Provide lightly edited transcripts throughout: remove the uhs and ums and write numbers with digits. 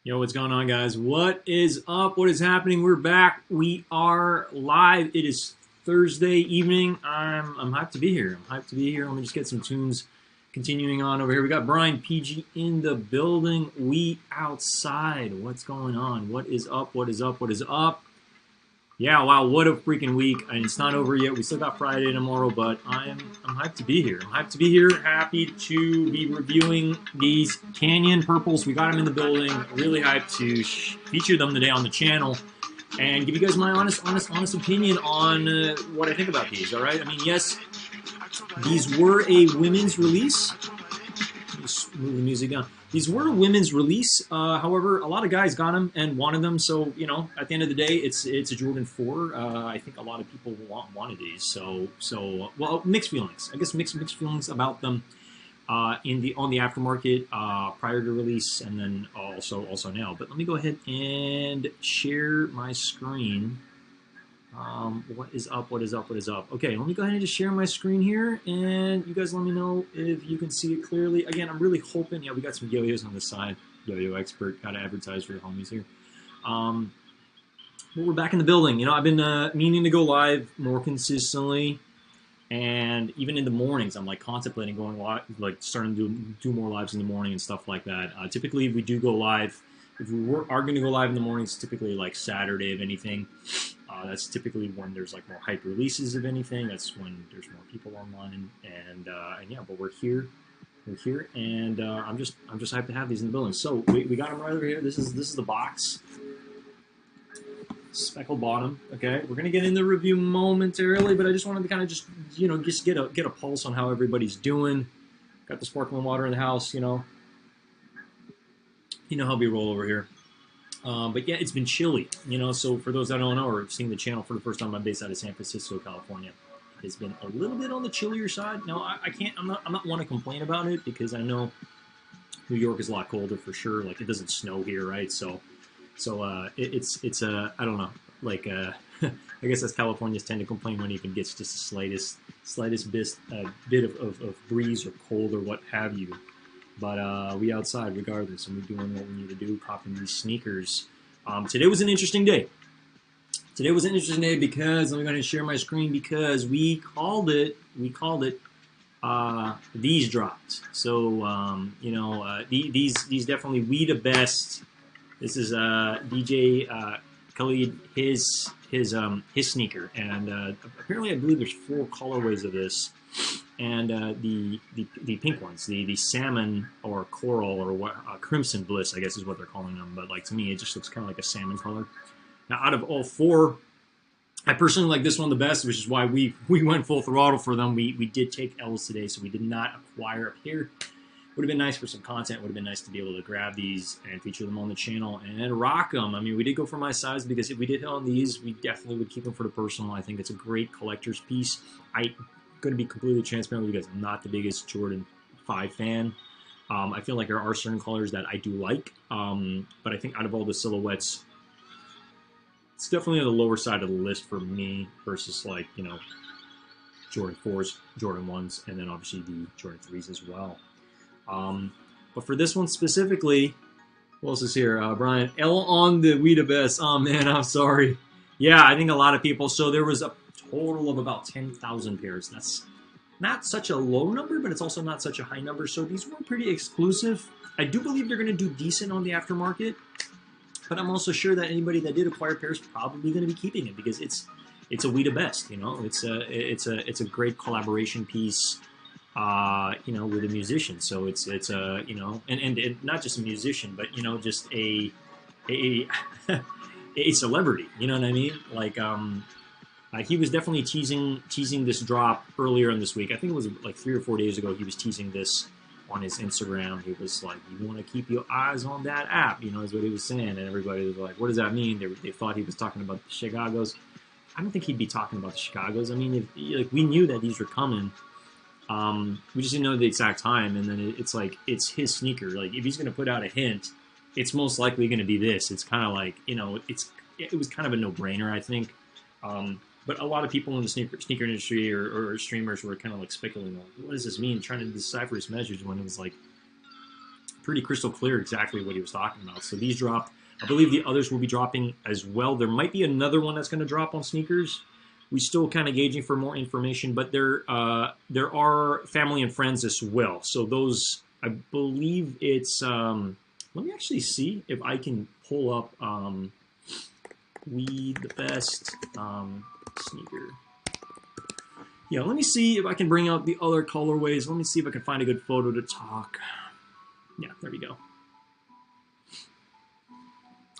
Yo, what's going on, guys? What is up? What is happening? We're back. We are live. It is Thursday evening. I'm hyped to be here. I'm hyped to be here. Let me just get some tunes continuing on over here. We got Brian PG in the building. We outside. What's going on? What is up? What is up? What is up? Yeah, wow, what a freaking week. And it's not over yet. We still got Friday tomorrow, but I'm hyped to be here. I'm hyped to be here. Happy to be reviewing these Canyon Purples. We got them in the building. Really hyped to feature them today on the channel and give you guys my honest opinion on what I think about these, all right? I mean, yes, these were a women's release. Just move the music down. These were a women's release. However, a lot of guys got them and wanted them. So, you know, at the end of the day, it's a Jordan 4. I think a lot of people wanted these. So well, mixed feelings. I guess mixed feelings about them on the aftermarket prior to release, and then also now. But let me go ahead and share my screen. What is up? What is up? What is up? Okay, let me go ahead and just share my screen here, and you guys let me know if you can see it clearly. Again, I'm really hoping, yeah, we got some yo-yos on the side. Yo-yo expert, got to advertise for the homies here. But we're back in the building. You know, I've been meaning to go live more consistently, and even in the mornings, I'm like contemplating going live, like starting to do more lives in the morning and stuff like that. Typically, if we do go live, if we are going to go live in the mornings, typically like Saturday, if anything. That's typically when there's like more hype releases of anything. That's when there's more people online, and yeah. But we're here, and I'm just hyped to have these in the building. So we got them right over here. This is the box, speckled bottom. Okay, we're gonna get in the review momentarily, but I just wanted to kind of just get a pulse on how everybody's doing. Got the sparkling water in the house, you know how we roll over here. But yeah, it's been chilly, so for those that don't know or have seen the channel for the first time, I'm based out of San Francisco, California. It has been a little bit on the chillier side. Now, I'm not one to complain about it, because I know New York is a lot colder for sure. Like, it doesn't snow here, right? So it's I don't know, like, I guess as Californians tend to complain when it even gets just the slightest bit of breeze or cold or what have you. But we outside regardless, and we're doing what we need to do, popping these sneakers. Today was an interesting day. Today was an interesting day because I'm going to share my screen because we called it. These dropped. So these definitely we the best. This is DJ Khalid his sneaker, and apparently I believe there's 4 colorways of this. And the pink ones, the salmon or coral or what crimson bliss, I guess is what they're calling them. But like, to me, it just looks kind of like a salmon color. Now, out of all 4, I personally like this one the best, which is why we went full throttle for them. We did take L's today, so we did not acquire a pair. Would have been nice for some content. Would have been nice to be able to grab these and feature them on the channel and rock them. I mean, we did go for my size, because if we did hit on these, we definitely would keep them for the personal. I think it's a great collector's piece. Going to be completely transparent with you guys. I'm not the biggest Jordan 5 fan. I feel like there are certain colors that I do like, but I think out of all the silhouettes, it's definitely on the lower side of the list for me versus, like, Jordan 4s, Jordan 1s, and then obviously the Jordan 3s as well. But for this one specifically, what else is here? Brian, L on the We the Best. Oh man, I'm sorry. Yeah, I think a lot of people. So there was a total of about 10,000 pairs. That's not such a low number, but it's also not such a high number. So these were pretty exclusive. I do believe they're going to do decent on the aftermarket, but I'm also sure that anybody that did acquire pairs is probably going to be keeping it, because it's a We the Best. It's a great collaboration piece. With a musician. So it's and not just a musician, but just a a celebrity. You know what I mean? Like, he was definitely teasing this drop earlier in this week. I think it was like 3 or 4 days ago. He was teasing this on his Instagram. He was like, "You want to keep your eyes on that app," is what he was saying. And everybody was like, "What does that mean?" They thought he was talking about the Chicago's. I don't think he'd be talking about the Chicago's. I mean, we knew that these were coming. We just didn't know the exact time, and then it's like, it's his sneaker. Like, if he's going to put out a hint, it's most likely going to be this. It's kind of like, it was kind of a no-brainer, I think. But a lot of people in the sneaker industry or streamers were kind of like speculating, what does this mean? Trying to decipher his message, when it was like pretty crystal clear exactly what he was talking about. So these dropped. I believe the others will be dropping as well. There might be another one that's going to drop on sneakers. We still kind of gauging for more information, but there are family and friends as well. So those, I believe it's. Let me actually see if I can pull up We the Best sneaker. Yeah, let me see if I can bring out the other colorways. Let me see if I can find a good photo to talk. Yeah, there we go.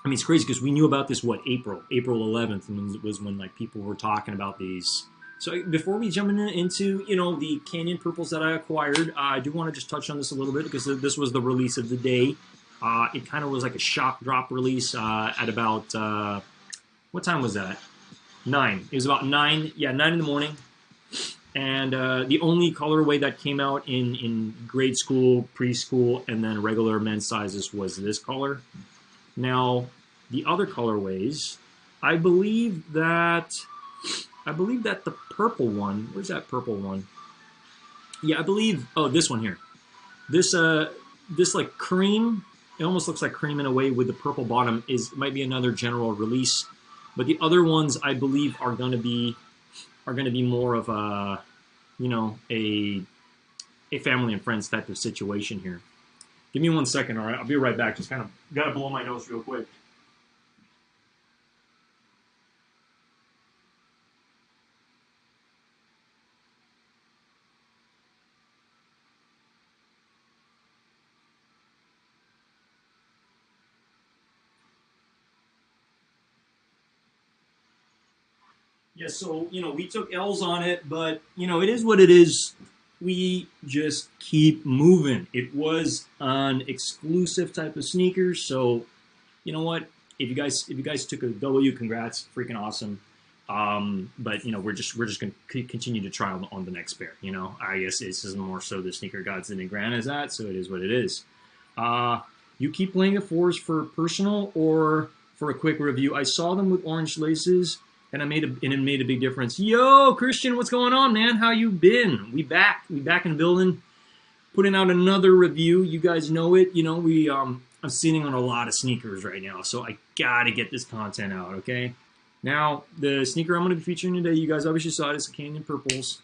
I mean, it's crazy because we knew about this, what, April 11th was when like people were talking about these. So before we jump into the Canyon purples that I acquired, I do want to just touch on this a little bit because this was the release of the day. It kind of was like a shock drop release at about, what time was that? 9. It was about 9, yeah, 9 in the morning. And the only colorway that came out in grade school, preschool, and then regular men's sizes was this color. Now, the other colorways, I believe that the purple one, where's that purple one? Yeah, I believe, oh, this one here. This like cream, it almost looks like cream in a way with the purple bottom might be another general release. But the other ones I believe are going to be more of a, a family and friends type of situation here. Give me 1 second, all right? I'll be right back. Just kind of got to blow my nose real quick. Yeah, so, we took L's on it, but, it is what it is. We just keep moving. It was an exclusive type of sneakers, so you know what? If you guys took a W, congrats, freaking awesome. But we're just gonna continue to try on the next pair. I guess this is more so the sneaker gods than grant as that, so it is what it is. You keep playing the 4s for personal or for a quick review. I saw them with orange laces. And it made a big difference. Yo, Christian, what's going on, man? How you been? We back in the building, putting out another review. You guys know it. I'm sitting on a lot of sneakers right now, so I gotta get this content out. Okay. Now, the sneaker I'm going to be featuring today, you guys obviously saw it. It's the Canyon Purples.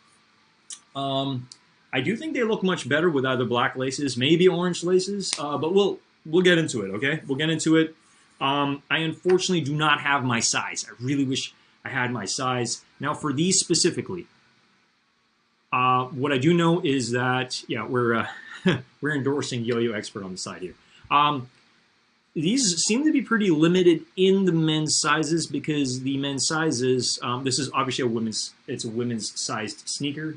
I do think they look much better with either black laces, maybe orange laces, but we'll get into it. Okay, we'll get into it. I unfortunately do not have my size. I really wish I had my size. Now for these specifically, what I do know is that, yeah, we're endorsing Yo-Yo Expert on the side here. These seem to be pretty limited in the men's sizes because the men's sizes, this is obviously it's a women's sized sneaker,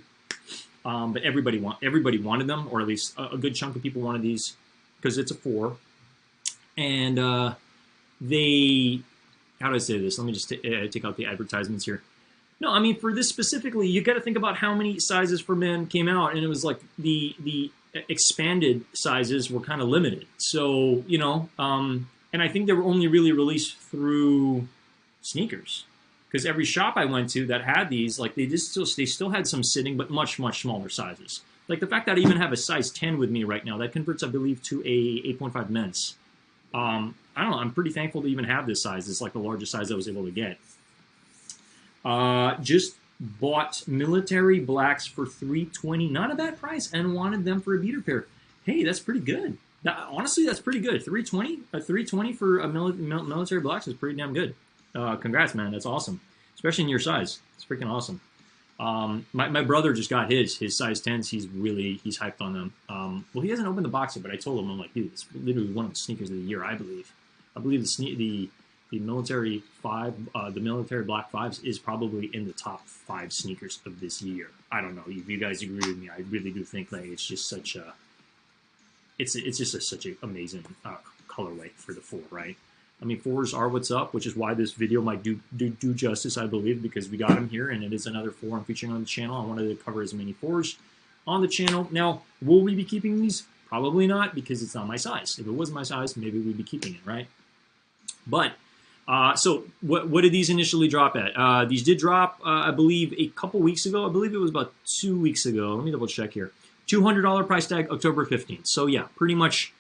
but everybody wanted them, or at least a good chunk of people wanted these because it's a 4, and how do I say this? Let me just take out the advertisements here. No, I mean, for this specifically, you got to think about how many sizes for men came out, and it was like the expanded sizes were kind of limited. So, and I think they were only really released through sneakers. Because every shop I went to that had these, like they still had some sitting, but much, much smaller sizes. Like the fact that I even have a size 10 with me right now, that converts, I believe, to a 8.5 men's. I don't know. I'm pretty thankful to even have this size. It's like the largest size I was able to get. Just bought military blacks for $320. Not a bad price, and wanted them for a beater pair. Hey, that's pretty good. Honestly, that's pretty good. $320 for a military blacks is pretty damn good. Congrats, man. That's awesome, especially in your size. It's freaking awesome. My brother just got his size 10s. He's hyped on them. Well, he hasn't opened the box yet, but I told him, I'm like, dude, it's literally one of the sneakers of the year, I believe. I believe the military 5, the military black 5s is probably in the top 5 sneakers of this year. I don't know if you guys agree with me. I really do think like it's just such a, such an amazing colorway for the 4, right? I mean, 4s are what's up, which is why this video might do justice, I believe, because we got them here, and it is another 4 I'm featuring on the channel. I wanted to cover as many 4s on the channel. Now, will we be keeping these? Probably not, because it's not my size. If it was my size, maybe we'd be keeping it, right? But, so what did these initially drop at? These did drop, I believe, a couple weeks ago. I believe it was about 2 weeks ago. Let me double check here. $200 price tag, October 15th. So, yeah, pretty much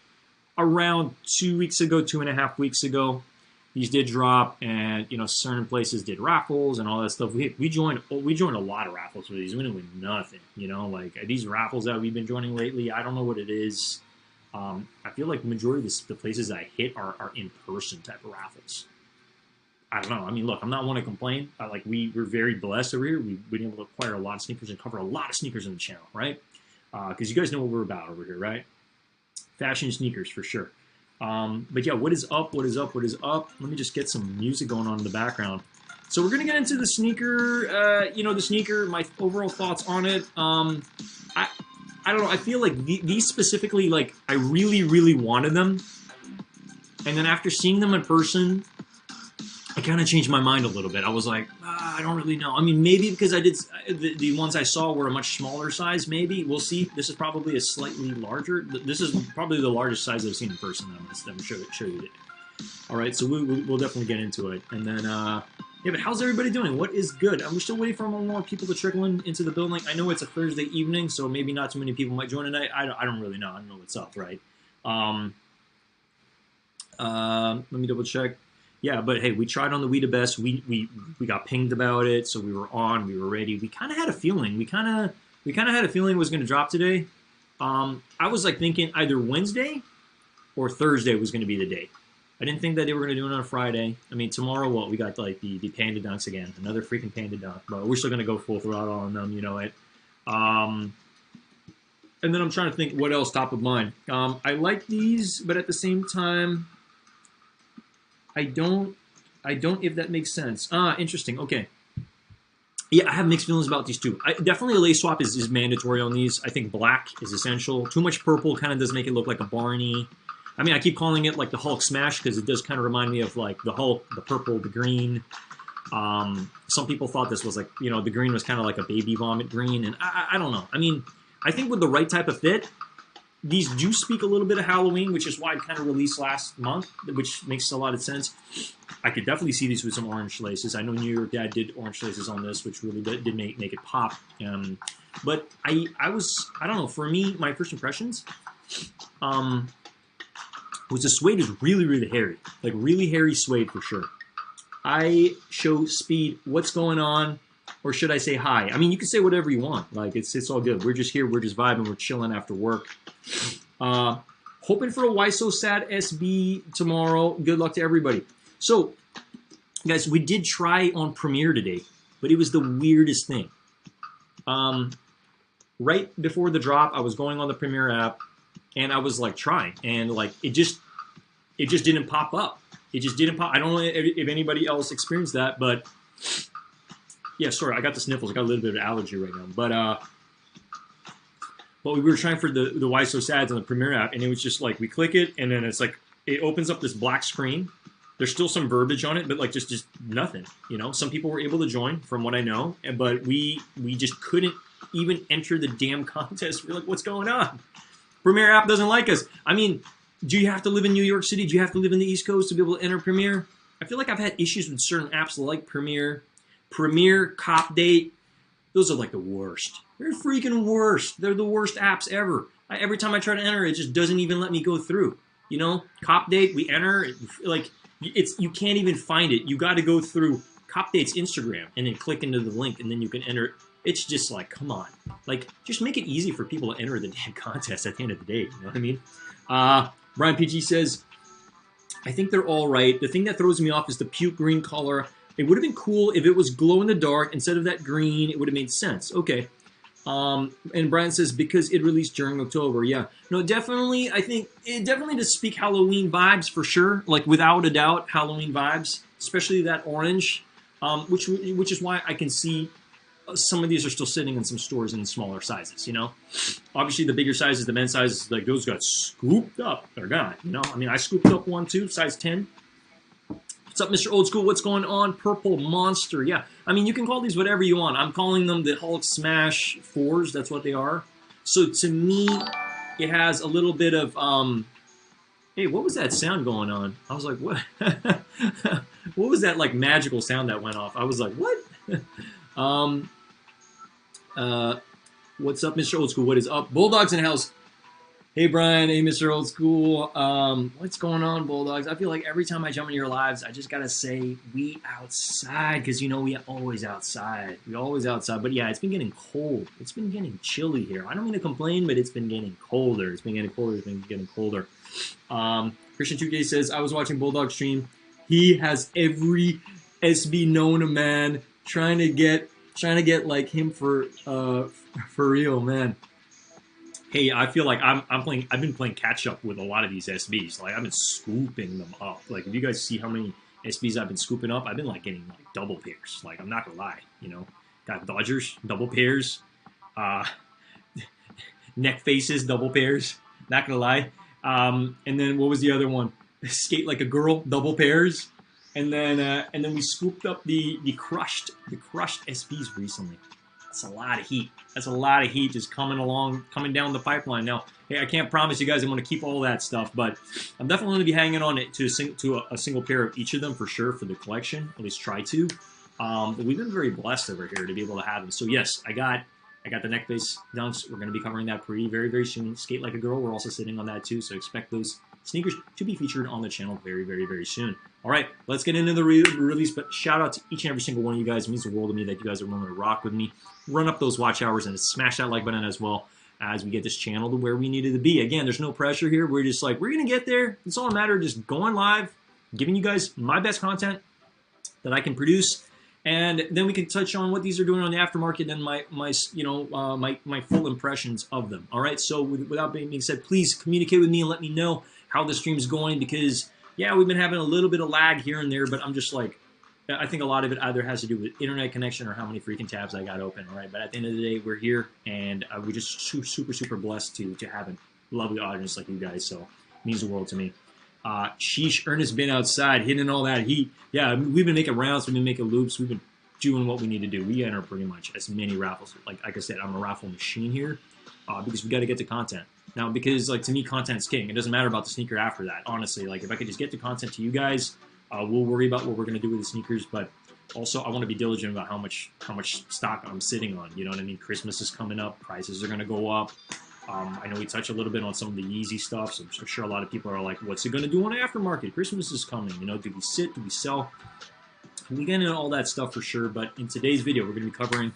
around 2 weeks ago, 2.5 weeks ago. These did drop, and certain places did raffles and all that stuff. We joined a lot of raffles for these. We didn't win nothing. Like these raffles that we've been joining lately. I don't know what it is. I feel like the majority of the places I hit are in-person type of raffles. I don't know. I mean, look, I'm not one to complain. We're very blessed over here. We've been able to acquire a lot of sneakers and cover a lot of sneakers on the channel, right? Because you guys know what we're about over here, right? Fashion sneakers for sure. But yeah, what is up? What is up? What is up? Let me just get some music going on in the background. So we're gonna get into the sneaker. The sneaker. My overall thoughts on it. I don't know. I feel like these specifically, like I really, really wanted them, and then after seeing them in person, I kind of changed my mind a little bit. I was like, I don't really know. I mean, maybe because I did the ones I saw were a much smaller size. Maybe we'll see. This is probably a slightly larger. This is probably the largest size I've seen in person. I'm going to show you today. All right, so we'll definitely get into it. And then, yeah, but how's everybody doing? What is good? I'm still waiting for more people to trickle into the building. I know it's a Thursday evening, so maybe not too many people might join tonight. I don't really know. I don't know what's up, right? Let me double check. Yeah, but hey, we tried on the We the Best. We got pinged about it, so we were on. We were ready. We kind of had a feeling. We kind of had a feeling it was going to drop today. I was like thinking either Wednesday or Thursday was going to be the day. I didn't think that they were going to do it on a Friday. I mean, tomorrow, we got like the Panda Dunks again, another freaking Panda Dunk. But we're still going to go full throttle on them, you know it. And then I'm trying to think what else top of mind. I like these, but at the same time, I don't, if that makes sense. Interesting. Okay. Yeah, I have mixed feelings about these two. Definitely a lace swap is mandatory on these. I think black is essential. Too much purple kind of does make it look like a Barney. I mean, I keep calling it like the Hulk Smash because it does kind of remind me of like the Hulk, the purple, the green. Some people thought this was like, the green was kind of like a baby vomit green. And I don't know. I mean, I think with the right type of fit, these do speak a little bit of Halloween, which is why I kind of released last month, which makes a lot of sense. I could definitely see these with some orange laces. I know New York Dad did orange laces on this, which really did make it pop. But I don't know, for me, my first impressions was the suede is really, really hairy. Like really hairy suede for sure. I show Speed what's going on, or should I say hi? I mean, you can say whatever you want. Like, it's all good. We're just here. We're just vibing. We're chilling after work. Hoping for a Why So Sad SB tomorrow. Good luck to everybody. So, guys, we did try on Premiere today, but it was the weirdest thing. Right before the drop, I was going on the Premiere app, and I was, like, trying. And, like, it just didn't pop up. It just didn't pop. I don't know if anybody else experienced that, but... Yeah, sorry, I got the sniffles. I got a little bit of allergy right now. But we were trying for the Why So Sads on the Premiere app, and it was just like, we click it, and then it's like, it opens up this black screen. There's still some verbiage on it, but like just nothing, Some people were able to join, from what I know, but we just couldn't even enter the damn contest. We're like, what's going on? Premiere app doesn't like us. I mean, do you have to live in New York City? Do you have to live in the East Coast to be able to enter Premiere? I feel like I've had issues with certain apps like Premiere, Cop Date. Those are like the worst. They're freaking worst. They're the worst apps ever. Every time I try to enter, it just doesn't even let me go through. Cop Date, we enter, you can't even find it. You got to go through Cop Date's Instagram and then click into the link, and then you can enter it. It's just like, come on. Like, just make it easy for people to enter the damn contest at the end of the day. You know what I mean? Brian PG says, I think they're all right. The thing that throws me off is the puke green color. It would have been cool if it was glow in the dark instead of that green. It would have made sense. Okay. And Brian says, because it released during October. Yeah. No, definitely, I think it definitely does speak Halloween vibes for sure. Like, without a doubt, Halloween vibes, especially that orange, which is why I can see some of these are still sitting in some stores in smaller sizes, Obviously, the bigger sizes, the men's sizes, like those got scooped up. They're gone, I mean, I scooped up one, too, size 10. What's up, Mr. Old School? What's going on? Purple Monster. Yeah, I mean, you can call these whatever you want. I'm calling them the Hulk Smash 4s. That's what they are. So to me, it has a little bit of, hey, what was that sound going on? I was like, what? What was that, like, magical sound that went off? I was like, what? What's up, Mr. Old School? What is up? Bulldogs in House. Hey Brian, hey Mr. Old School. What's going on, Bulldogs? I feel like every time I jump into your lives, I just gotta say we outside because you know we always outside. We always outside. But yeah, it's been getting cold. It's been getting chilly here. I don't mean to complain, but it's been getting colder. It's been getting colder. It's been getting colder. Christian 2K says I was watching Bulldog stream. He has every SB known to man trying to get like him for real, man. Hey, I feel like I've been playing catch up with a lot of these SBs. Like I've been scooping them up. Like if you guys see how many SBs I've been scooping up, I've been like getting like double pairs. Like I'm not gonna lie, you know, got Dodgers double pairs, neck faces double pairs. Not gonna lie. And then what was the other one? Skate like a girl double pairs. And then we scooped up the crushed SBs recently. That's a lot of heat. That's a lot of heat just coming down the pipeline. Now, hey, I can't promise you guys I'm going to keep all that stuff, but I'm definitely going to be hanging on it to a single pair of each of them for sure for the collection. At least try to. But we've been very blessed over here to be able to have them. So yes, I got the neck base dunks. We're going to be covering that very, very soon. Skate Like a Girl, we're also sitting on that too. So expect those sneakers to be featured on the channel very, very, very soon. All right, let's get into the release. But shout out to each and every single one of you guys. It means the world to me that you guys are willing to rock with me. Run up those watch hours and smash that like button as well as we get this channel to where we needed to be. Again, there's no pressure here. We're just like, we're going to get there. It's all a matter of just going live, giving you guys my best content that I can produce. And then we can touch on what these are doing on the aftermarket and my full impressions of them. All right, so without being said, please communicate with me and let me know how the stream's going because, yeah, we've been having a little bit of lag here and there, but I'm just like, I think a lot of it either has to do with internet connection or how many freaking tabs I got open, all right? But at the end of the day, we're here, and we're just super, super blessed to have a lovely audience like you guys, so it means the world to me. Sheesh, Ernest been outside, hitting all that heat. Yeah, we've been making rounds, we've been making loops, we've been doing what we need to do. We enter pretty much as many raffles. Like I said, I'm a raffle machine here because we got to get the content. Now, because like to me, content's king. It doesn't matter about the sneaker after that, honestly. Like if I could just get the content to you guys, we'll worry about what we're going to do with the sneakers, but also I want to be diligent about how much stock I'm sitting on. You know what I mean? Christmas is coming up. Prices are going to go up. I know we touch a little bit on some of the Yeezy stuff, so I'm sure a lot of people are like, what's it going to do on the aftermarket? Christmas is coming. You know, do we sit? Do we sell? We get into all that stuff for sure, but in today's video, we're going to be covering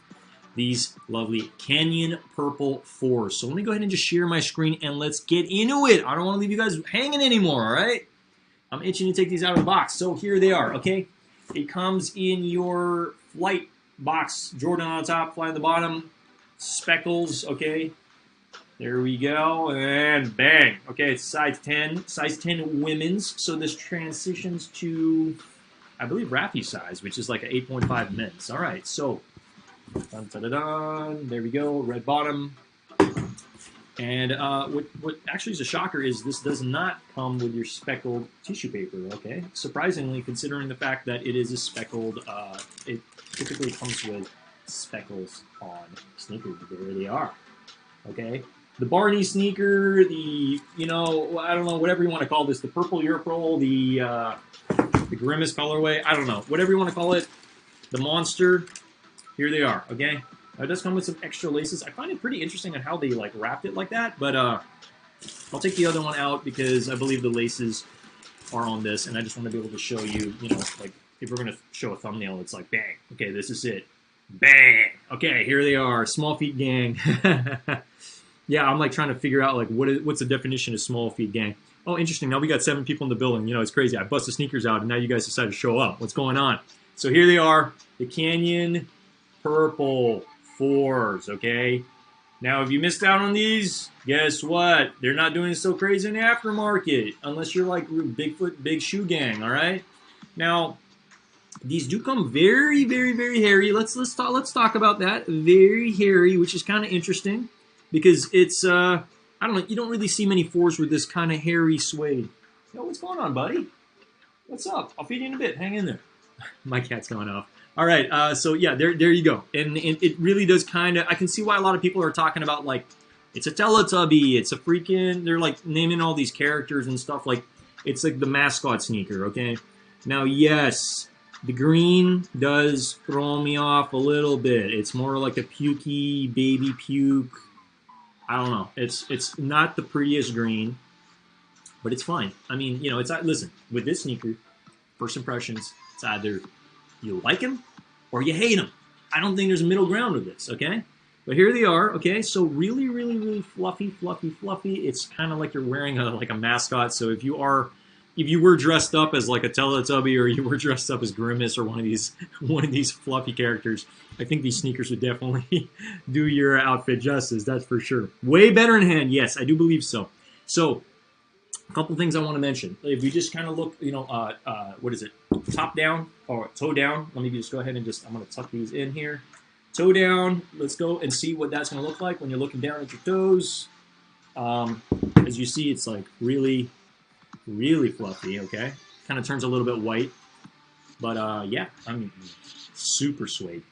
these lovely Canyon Purple 4s. So let me go ahead and just share my screen, and let's get into it. I don't want to leave you guys hanging anymore, all right? I'm itching to take these out of the box. So here they are, okay? It comes in your flight box. Jordan on top, fly on the bottom. Speckles, okay? There we go, and bang. Okay, it's size 10 women's. So this transitions to, I believe, Rafi size, which is like an 8.5 men's. All right, so, dun, dun, dun, dun. There we go, red bottom. And what actually is a shocker is this does not come with your speckled tissue paper, okay? Surprisingly, considering the fact that it is a speckled, it typically comes with speckles on sneakers. There they are, okay? The Barney sneaker, the, you know, I don't know, whatever you want to call this, the purple Europol, the Grimace colorway, I don't know, whatever you want to call it, the Monster, here they are, okay? It does come with some extra laces. I find it pretty interesting on how they like wrapped it like that, but I'll take the other one out because I believe the laces are on this, and I just want to be able to show you, you know, like if we're going to show a thumbnail, it's like bang, okay, this is it, bang, okay, here they are, small feet gang. Yeah, I'm like trying to figure out like what's the definition of small feet gang. Oh, interesting. Now we got 7 people in the building. You know, it's crazy. I bust the sneakers out, and now you guys decide to show up. What's going on? So here they are, the Canyon Purple 4s, okay? Now, if you missed out on these, guess what? They're not doing so crazy in the aftermarket, unless you're like Bigfoot, Big Shoe Gang, all right? Now, these do come very, very, very hairy. Let's talk about that. Very hairy, which is kind of interesting because it's I don't know. You don't really see many 4s with this kind of hairy suede. Yo, what's going on, buddy? What's up? I'll feed you in a bit. Hang in there. My cat's going off. All right, so yeah, there you go. And it really does kind of, I can see why a lot of people are talking about, like, it's a Teletubby, it's a freaking, they're, like, naming all these characters and stuff, like, it's like the mascot sneaker, okay? Now, yes, the green does throw me off a little bit. It's more like a pukey, baby puke. I don't know. It's not the prettiest green, but it's fine. I mean, you know, it's listen, with this sneaker, first impressions, it's either you like him or you hate him. I don't think there's a middle ground with this, okay? But here they are, okay? So really, really, really fluffy, fluffy, fluffy. It's kind of like you're wearing like a mascot. So if you were dressed up as like a Teletubby, or you were dressed up as Grimace or one of these fluffy characters, I think these sneakers would definitely do your outfit justice. That's for sure. Way better in hand, yes, I do believe so. So a couple things I want to mention. If we just kind of look, you know, what is it? Top down or toe down. Let me just go ahead and I'm going to tuck these in here. Toe down. Let's go and see what that's going to look like when you're looking down at your toes. As you see, it's like really, really fluffy, okay? Kind of turns a little bit white. But yeah, I mean, super suede.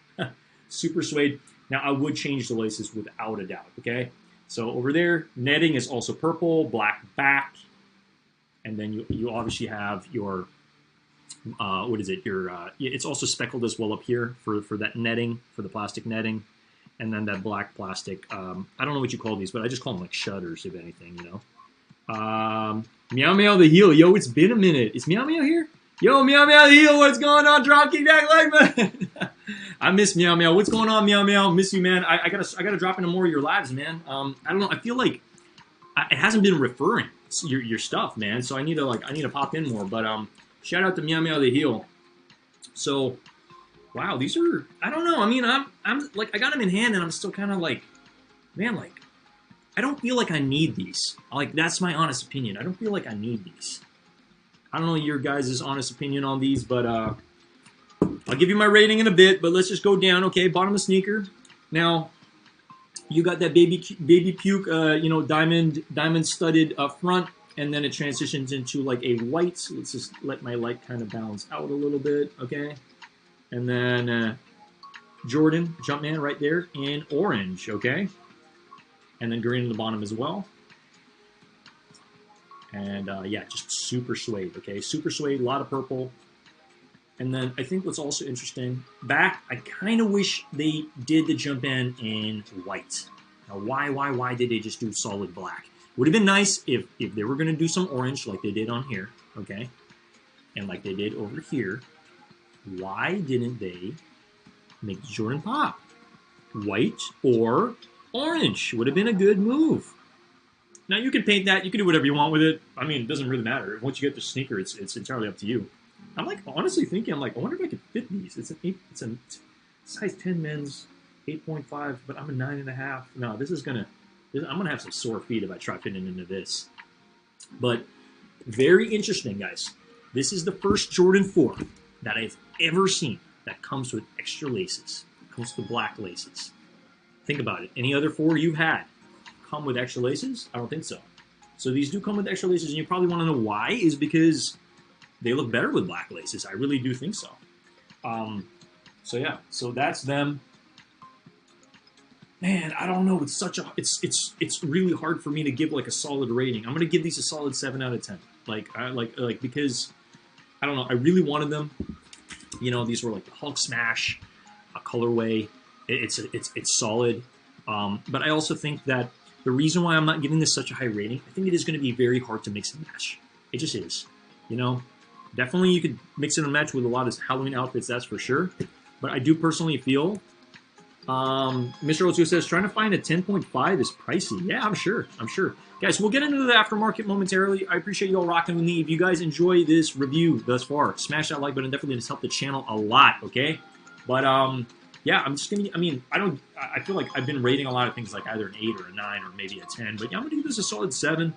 Super suede. Now, I would change the laces without a doubt, okay? So over there, netting is also purple, black back. And then you obviously have your, what is it? It's also speckled as well up here for that netting, for the plastic netting. And then that black plastic, I don't know what you call these, but I just call them like shutters, if anything, you know. Meow Meow the Heel. Yo, it's been a minute. Is Meow Meow here? Yo, Meow Meow the Heel, what's going on? Dropkick that leg, man. I miss Meow Meow. What's going on, Meow Meow? Miss you, man. I gotta drop into more of your lives, man. I don't know. I feel like it hasn't been referring your stuff, man. So I need to pop in more. But shout out to Meow Meow the Heel. So, wow, these are, I don't know. I mean, I'm like, I got them in hand, and I'm still kind of like, man, like, I don't feel like I need these. Like, that's my honest opinion. I don't feel like I need these. I don't know your guys' honest opinion on these, but I'll give you my rating in a bit. But let's just go down. Okay, bottom of the sneaker. Now, you got that baby puke, you know, diamond studded front, and then it transitions into like a white. Let's just let my light kind of balance out a little bit, okay? And then Jordan Jumpman right there in orange, okay? And then green in the bottom as well. And yeah, just super suede, okay? Super suede, a lot of purple. And then I think what's also interesting, back, I kind of wish they did the Jumpman in white. Now, why did they just do solid black? Would have been nice if they were going to do some orange like they did on here, okay? And like they did over here. Why didn't they make the Jordan pop? White or orange would have been a good move. Now, you can paint that. You can do whatever you want with it. I mean, it doesn't really matter. Once you get the sneaker, it's entirely up to you. I'm like honestly thinking, I'm like, I wonder if I could fit these. It's a size 10 men's, 8.5, but I'm a 9.5. No, I'm gonna have some sore feet if I try fitting into this. But very interesting, guys. This is the first Jordan 4 that I've ever seen that comes with extra laces. Comes with black laces. Think about it. Any other 4 you've had come with extra laces? I don't think so. So these do come with extra laces, and you probably want to know why. Is because they look better with black laces. I really do think so. So yeah, so that's them. Man, I don't know. It's really hard for me to give like a solid rating. I'm gonna give these a solid 7 out of 10. Like because I don't know. I really wanted them. You know, these were like the Hulk Smash, a colorway. It's solid. But I also think that the reason why I'm not giving this such a high rating, I think it is going to be very hard to mix and match. It just is. You know, definitely you could mix it and match with a lot of Halloween outfits, that's for sure. But I do personally feel, Mr. Otsu says, trying to find a 10.5 is pricey. Yeah, I'm sure. Guys, we'll get into the aftermarket momentarily. I appreciate you all rocking with me. If you guys enjoy this review thus far, smash that like button. Definitely just help the channel a lot, okay? But, yeah, I'm just gonna. I mean, I feel like I've been rating a lot of things like either an 8 or a 9 or maybe a 10. But yeah, I'm gonna give this a solid 7.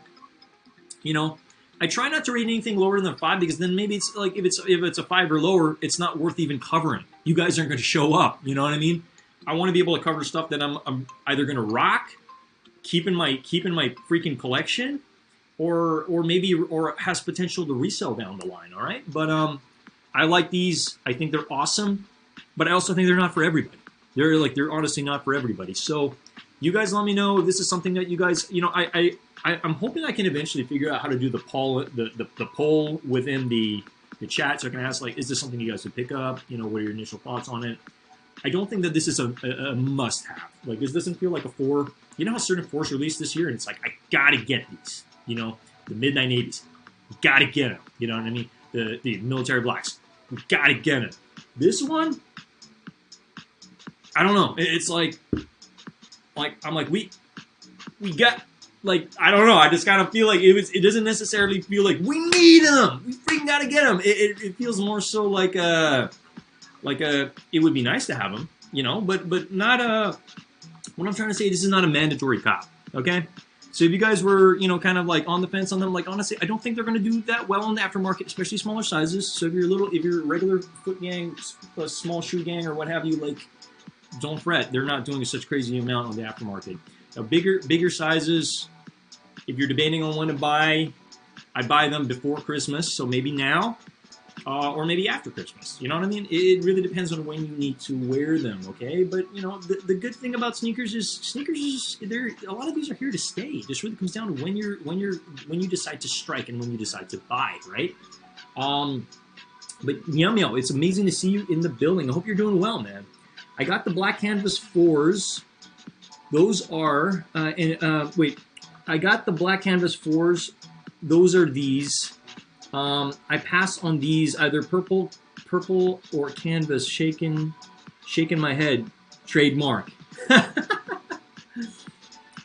You know, I try not to rate anything lower than a 5 because then maybe it's like if it's a 5 or lower, it's not worth even covering. You guys aren't going to show up. You know what I mean? I want to be able to cover stuff that I'm either gonna rock, keep in my freaking collection, or maybe has potential to resell down the line. All right, but I like these. I think they're awesome. But I also think they're not for everybody. They're honestly not for everybody. So you guys let me know if this is something that you guys, you know, I'm hoping I can eventually figure out how to do the poll within the chat. So I can ask, like, is this something you guys would pick up? You know, what are your initial thoughts on it? I don't think that this is a must-have. Like, this doesn't feel like a 4. You know how certain force released this year, and it's like I gotta get these. You know, the midnight navies, gotta get them. You know what I mean? The military blacks, gotta get them. This one, I don't know. It's like I'm like we got. Like, I don't know. I just kind of feel like it doesn't necessarily feel like we need them. We freaking gotta get them. It feels more so like it would be nice to have them, you know, but not a. What I'm trying to say, this is not a mandatory cop. Okay, so if you guys were, you know, kind of like on the fence on them, like honestly, I don't think they're going to do that well in the aftermarket, especially smaller sizes. So if you're a regular foot gang, a small shoe gang, or what have you, like, don't fret. They're not doing such crazy amount on the aftermarket. Now, bigger sizes. If you're debating on when to buy, I buy them before Christmas, so maybe now, or maybe after Christmas. You know what I mean? It really depends on when you need to wear them, okay? But, you know, the good thing about sneakers is they're a lot of these are here to stay. It just really comes down to when you decide to strike and when you decide to buy, right? But Meow, it's amazing to see you in the building. I hope you're doing well, man. I got the black canvas 4s. Those are wait. I got the black canvas 4s. Those are these. I pass on these, either purple or canvas. Shaking my head. Trademark.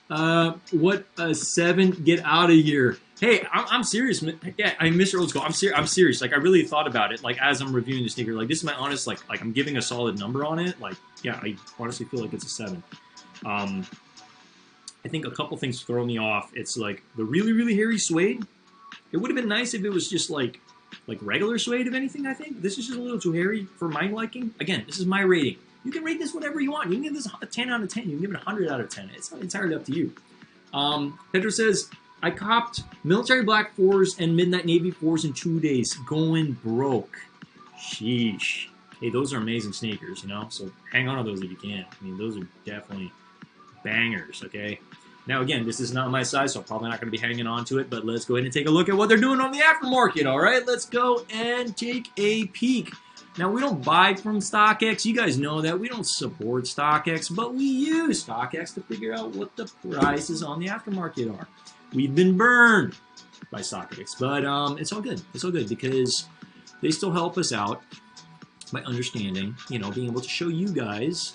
What a 7? Get out of here. Hey, I'm serious. Yeah, I'm Mr. Old School. I'm serious. Like, I really thought about it. Like, as I'm reviewing the sneaker, like, this is my honest. Like I'm giving a solid number on it. Like, yeah, I honestly feel like it's a 7. I think a couple things throw me off. It's like the really hairy suede. It would have been nice if it was just like regular suede, if anything. I think this is just a little too hairy for my liking. Again, this is my rating. You can rate this whatever you want. You can give this a 10 out of 10. You can give it a 100 out of 10. It's entirely up to you. Pedro says, I copped military black 4s and midnight navy 4s in 2 days. Going broke. Sheesh. Hey, those are amazing sneakers, you know? So hang on to those if you can. I mean, those are definitely bangers, okay? Now, again, this is not my size, so I'm probably not going to be hanging on to it, but let's go ahead and take a look at what they're doing on the aftermarket, all right? Let's go and take a peek. Now, we don't buy from StockX. You guys know that. We don't support StockX, but we use StockX to figure out what the prices on the aftermarket are. We've been burned by StockX, but it's all good. It's all good because they still help us out by understanding, you know, being able to show you guys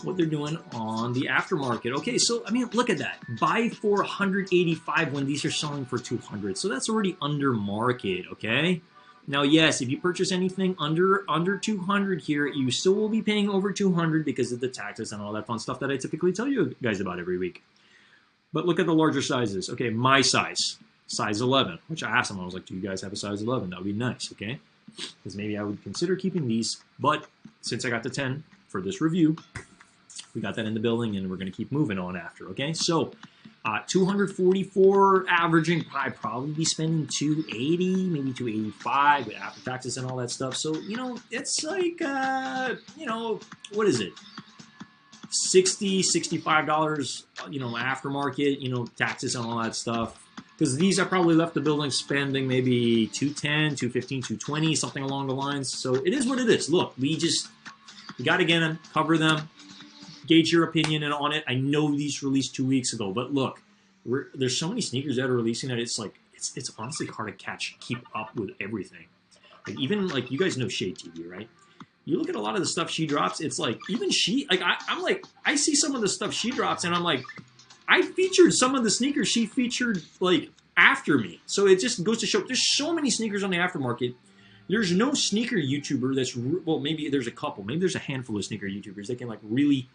what they're doing on the aftermarket. Okay, so, I mean, look at that. Buy for $185 when these are selling for $200. So that's already under market, okay? Now, yes, if you purchase anything under $200 here, you still will be paying over $200 because of the taxes and all that fun stuff that I typically tell you guys about every week. But look at the larger sizes. Okay, my size 11, which I asked them. I was like, do you guys have a size 11? That would be nice, okay? Because maybe I would consider keeping these. But since I got the 10 for this review, we got that in the building, and we're going to keep moving on after, okay? So, 244 averaging. I'd probably be spending 280, maybe 285 with after taxes and all that stuff. So, you know, it's like, you know, what is it? $60, $65, you know, aftermarket, you know, taxes and all that stuff. Because these I probably left the building spending maybe 210, 215, 220, something along the lines. So it is what it is. Look, we got to get them, cover them, gauge your opinion on it. I know these released 2 weeks ago, but look, there's so many sneakers that are releasing that it's like, it's honestly hard to keep up with everything. Like, even, like, you guys know Shade TV, right? You look at a lot of the stuff she drops, it's like, even she, like, I'm like, I see some of the stuff she drops, and I'm like, I featured some of the sneakers she featured, like, after me. So it just goes to show, there's so many sneakers on the aftermarket. There's no sneaker YouTuber that's, well, maybe there's a couple. Maybe there's a handful of sneaker YouTubers that can, like, really,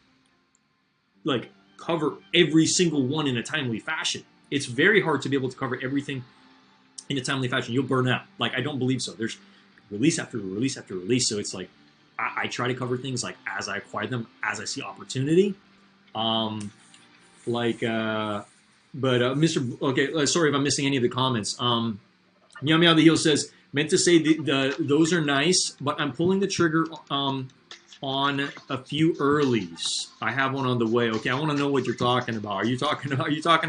like, cover every single one in a timely fashion. It's very hard to be able to cover everything in a timely fashion. You'll burn out. Like, I don't believe so. There's release after release after release. So it's like, I try to cover things, like, as I acquire them, as I see opportunity. Okay, sorry if I'm missing any of the comments. Meow Meow the Heel says, meant to say those are nice, but I'm pulling the trigger on a few earlies. I have one on the way. Okay, I want to know what you're talking about. Are you talking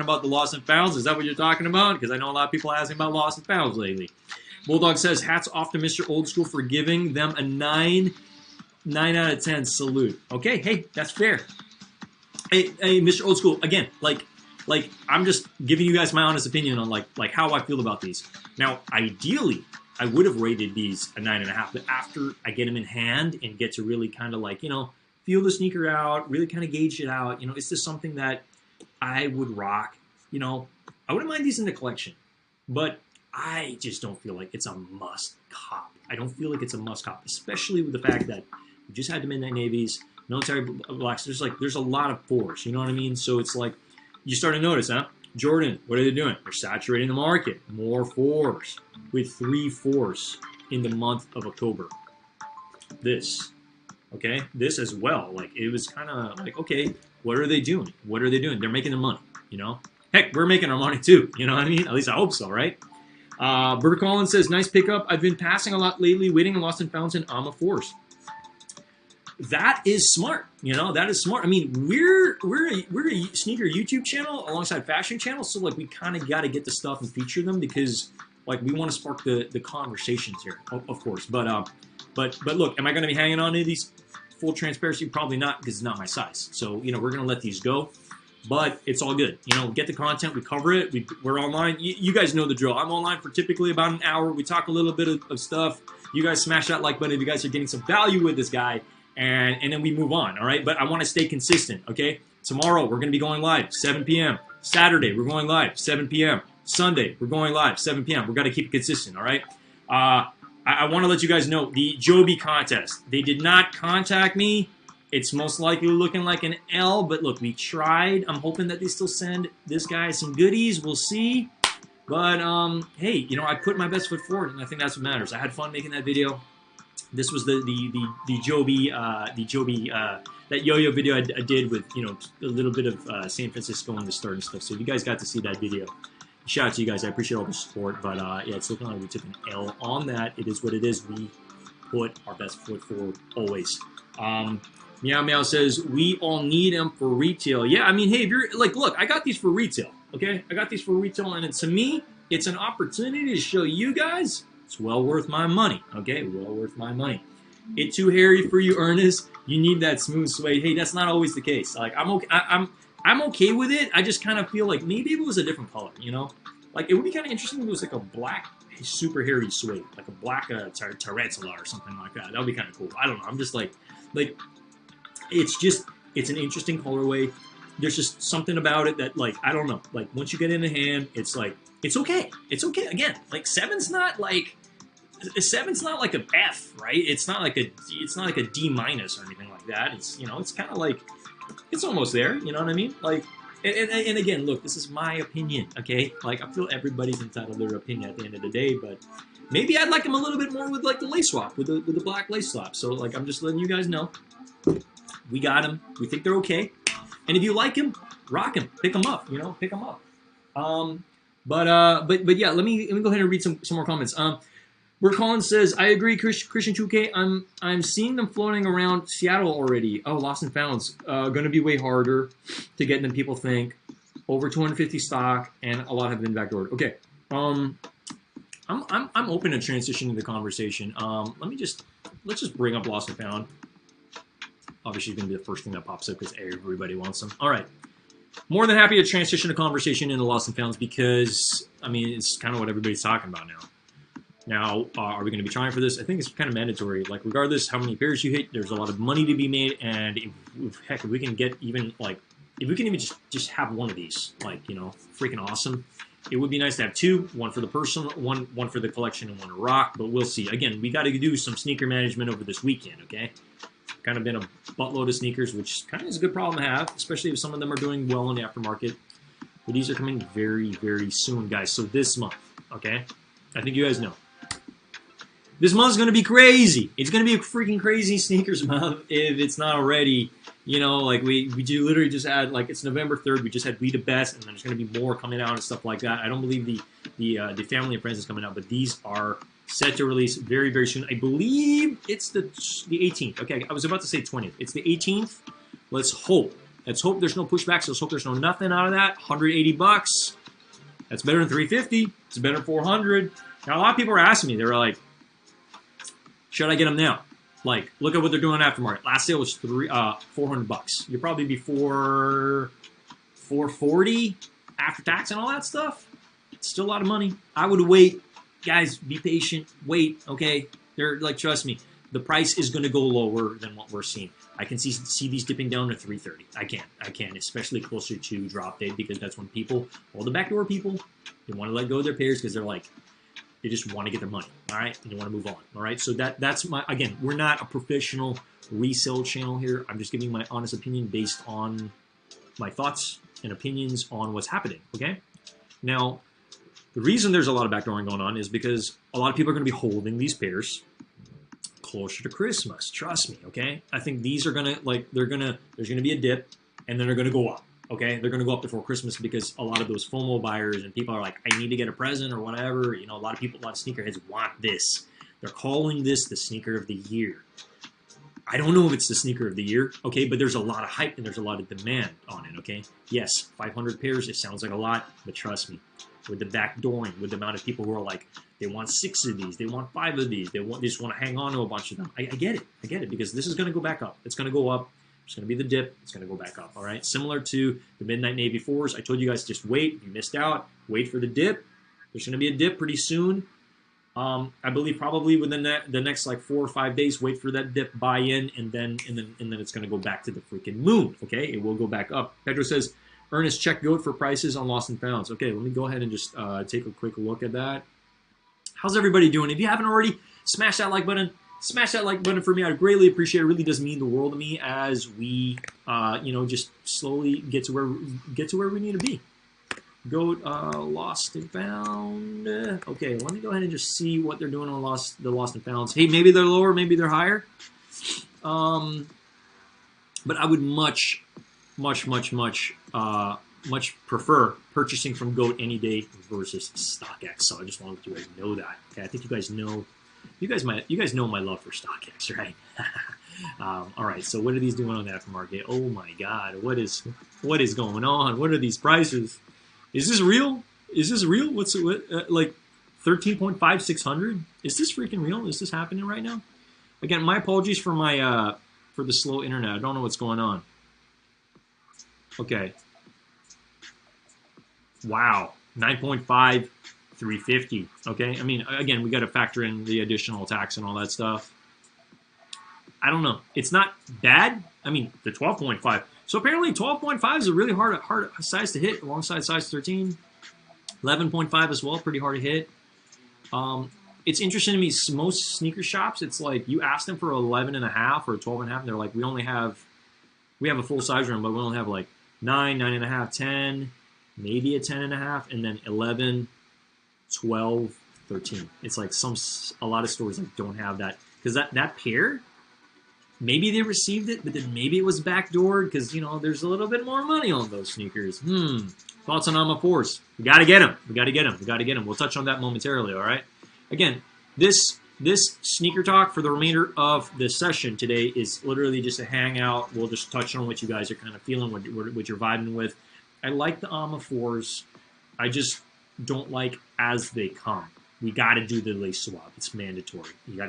about the Lost and Founds? Is that what you're talking about? Because I know a lot of people asking about Lost and Founds lately. Bulldog says, hats off to Mr. Old School for giving them a 9 out of 10 salute. Okay, hey, that's fair. Hey, Mr. Old School, again, like I'm just giving you guys my honest opinion on like how I feel about these. Now, ideally, I would have rated these a 9.5, but after I get them in hand and get to really kind of like, you know, feel the sneaker out, really kind of gauge it out, you know, is this something that I would rock? You know, I wouldn't mind these in the collection, but I just don't feel like it's a must cop. I don't feel like it's a must cop, especially with the fact that we just had the Midnight Navies, military blacks. There's a lot of fours, you know what I mean? So it's like, you start to notice, huh? Jordan, what are they doing? They're saturating the market. More fours with 3 fours in the month of October. This, okay? This as well. Like, it was kind of like, okay, what are they doing? What are they doing? They're making their money, you know? Heck, we're making our money too, you know what I mean? At least I hope so, right? Bert Collins says, nice pickup. I've been passing a lot lately, waiting on Lost and Founds and I'm a force. That is smart, you know. That is smart. I mean, we're a sneaker YouTube channel alongside fashion channels, so like we kind of got to get the stuff and feature them because like we want to spark the conversations here, of course. But look, am I going to be hanging on to these? Full transparency, probably not, because it's not my size. So you know, we're going to let these go. But it's all good. You know, get the content. We cover it. We're online. You guys know the drill. I'm online for typically about an hour. We talk a little bit of stuff. You guys smash that like button if you guys are getting some value with this guy. And then we move on, all right? But I want to stay consistent, okay? Tomorrow, we're going to be going live, 7 p.m. Saturday, we're going live, 7 p.m. Sunday, we're going live, 7 p.m. We've got to keep it consistent, all right? I want to let you guys know, the Joby contest, they did not contact me. It's most likely looking like an L, but look, we tried. I'm hoping that they still send this guy some goodies. We'll see. But, hey, you know, I put my best foot forward, and I think that's what matters. I had fun making that video. This was the Joby that yo-yo video I did with, you know, a little bit of San Francisco on the start and stuff. So if you guys got to see that video, shout out to you guys. I appreciate all the support. But yeah, it's looking like we took an L on that. It is what it is. We put our best foot forward always. Meow Meow says we all need them for retail. Yeah, I mean, hey, if you're like, look, I got these for retail. Okay, I got these for retail, and to me, it's an opportunity to show you guys. It's well worth my money, okay? Well worth my money. It too hairy for you, Ernest. You need that smooth suede. Hey, that's not always the case. Like I'm okay. I'm okay with it. I just kind of feel like maybe if it was a different color, you know? Like it would be kind of interesting if it was like a black, super hairy suede, like a black tarantula or something like that. That would be kind of cool. I don't know. I'm just like it's an interesting colorway. There's just something about it that like I don't know. Like once you get it in the hand, it's like it's okay. It's okay. Again, like seven's not like a F, right? It's not like a D minus or anything like that. It's, you know, it's kind of like it's almost there. You know what I mean? Like, and again, look, this is my opinion, okay? Like I feel everybody's entitled to their opinion at the end of the day, but maybe I'd like them a little bit more with like the lace swap, with the black lace swap. So like I'm just letting you guys know, we got them. We think they're okay. And if you like them, rock them, pick them up. You know, pick them up. But yeah, let me go ahead and read some more comments. Where Colin says, I agree, Christian 2K. I'm seeing them floating around Seattle already. Oh, Lost and Found's going to be way harder to get than people think. Over 250 stock, and a lot have been backdoored. Okay, I'm open to transitioning the conversation. Let's just bring up Lost and Found. Obviously, it's going to be the first thing that pops up because everybody wants them. All right. More than happy to transition the conversation into Lost and Founds because, I mean, it's kind of what everybody's talking about now. Now, are we going to be trying for this? I think it's kind of mandatory. Like, regardless how many pairs you hit, there's a lot of money to be made. And if we can get even, like, if we can even just have one of these, like, you know, freaking awesome. It would be nice to have two, one for the personal, one for the collection, and one to rock. But we'll see. Again, we got to do some sneaker management over this weekend, okay? Kind of been a buttload of sneakers, which kind of is a good problem to have, especially if some of them are doing well in the aftermarket. But these are coming very, very soon, guys. So this month, okay? I think you guys know. This month's going to be crazy. It's going to be a freaking crazy sneakers month if it's not already. You know, like we literally just had, like, it's November 3rd. We just had We the Best, and there's going to be more coming out and stuff like that. I don't believe the Family and Friends is coming out, but these are set to release very, very soon. I believe it's the 18th. Okay, I was about to say 20th. It's the 18th. Let's hope. Let's hope there's no pushbacks. Let's hope there's no nothing out of that. $180. That's better than $350. It's better than $400. Now, a lot of people are asking me. They were like, should I get them now? Like, look at what they're doing on aftermarket. Last sale was $400. You're probably before 440 after tax and all that stuff. It's still a lot of money. I would wait, guys. Be patient. Wait, okay? They're like, trust me, the price is going to go lower than what we're seeing. I can see these dipping down to 330. I can, especially closer to drop date, because that's when people, all the backdoor people, they want to let go of their pairs because they're like, they just want to get their money, all right? And they want to move on, all right? So that's my, again, we're not a professional resale channel here. I'm just giving my honest opinion based on my thoughts and opinions on what's happening, okay? Now, the reason there's a lot of backdooring going on is because a lot of people are going to be holding these pairs closer to Christmas. Trust me, okay? I think these are going to, like, there's going to be a dip, and then they're going to go up, okay? They're going to go up before Christmas because a lot of those FOMO buyers and people are like, I need to get a present or whatever. You know, a lot of sneakerheads want this. They're calling this the sneaker of the year. I don't know if it's the sneaker of the year, okay? But there's a lot of hype and there's a lot of demand on it, okay? Yes, 500 pairs, it sounds like a lot, but trust me, with the backdooring, with the amount of people who are like, they want 6 of these, they want 5 of these, they just want to hang on to a bunch of them. I get it, because this is going to go back up. It's going to go up. It's going to be the dip. It's going to go back up, all right? Similar to the Midnight Navy 4s. I told you guys, just wait. You missed out. Wait for the dip. There's going to be a dip pretty soon. I believe probably within the next like 4 or 5 days, wait for that dip, buy in, and then it's going to go back to the freaking moon, okay? It will go back up. Pedro says, Ernest, check GOAT for prices on Lost and Founds. Okay, let me go ahead and just take a quick look at that. How's everybody doing? If you haven't already, smash that like button. Smash that like button for me. I'd greatly appreciate it. It really does mean the world to me as we, just slowly get to where we need to be. GOAT, Lost and Found. Okay, let me go ahead and just see what they're doing on the Lost and Founds. Hey, maybe they're lower, maybe they're higher. But I would much prefer purchasing from GOAT any day versus StockX. So I just wanted to let you guys know that. Okay, I think you guys know. You guys know my love for StockX, right? All right. So what are these doing on the aftermarket? Oh my God, what is going on? What are these prices? Is this real? Is this real? What's it like 13.5 600? Is this freaking real? Is this happening right now? Again, my apologies for my for the slow internet. I don't know what's going on. Okay. Wow. 9.5 350. Okay. I mean, again, we got to factor in the additional tax and all that stuff. I don't know. It's not bad. I mean, the 12.5. So apparently 12.5 is a really hard size to hit alongside size 13. 11.5 as well, pretty hard to hit. It's interesting to me, most sneaker shops, it's like you ask them for 11.5 or 12.5, and they're like, we have a full size run, but we only have like 9, 9.5, 10, maybe a 10.5, and then 11, 12, 13. It's like a lot of stores that don't have that, because that pair, maybe they received it, but then maybe it was backdoored because, there's a little bit more money on those sneakers. Thoughts on Alma 4s? We got to get them. We got to get them. We got to get them. We'll touch on that momentarily, all right? Again, this sneaker talk for the remainder of the session today is literally just a hangout. We'll just touch on what you guys are kind of feeling, what you're vibing with. I like the Alma 4s. I just don't like as they come. We got to do the lace swap. It's mandatory. You got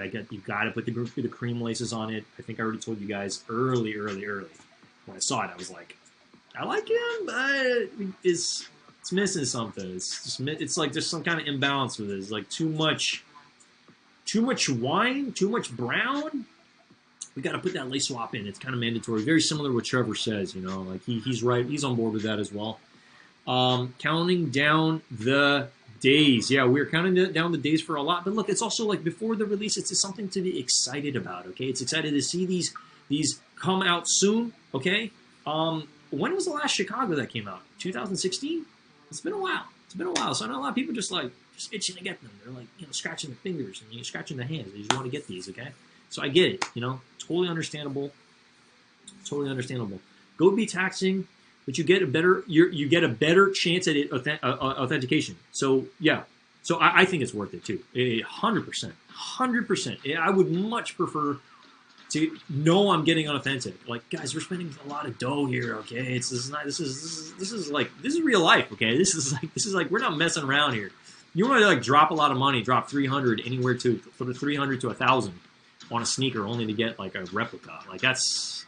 to put the cream laces on it. I think I already told you guys early. When I saw it, I was like, I like him, but it's missing something. It's like there's some kind of imbalance with it. It's like too much wine, too much brown. We got to put that lace swap in. It's kind of mandatory. Very similar to what Trevor says. Like he's right. He's on board with that as well. Counting down the days. Yeah, we're counting down the days for a lot. But look, it's also like before the release, it's just something to be excited about, okay? It's excited to see these come out soon, okay? When was the last Chicago that came out? 2016? It's been a while. So I know a lot of people just itching to get them. They're like, scratching their fingers and scratching their hands. They just want to get these, okay? So I get it, totally understandable. Go be taxing, but you get a better chance at authentication. So yeah, so I think it's worth it too. 100%. I would much prefer to know I'm getting unauthentic. Like, guys, we're spending a lot of dough here. Okay, this is real life. Okay, this is like we're not messing around here. You want to drop a lot of money, drop 300 anywhere from 300 to 1,000. on a sneaker only to get like a replica. Like that's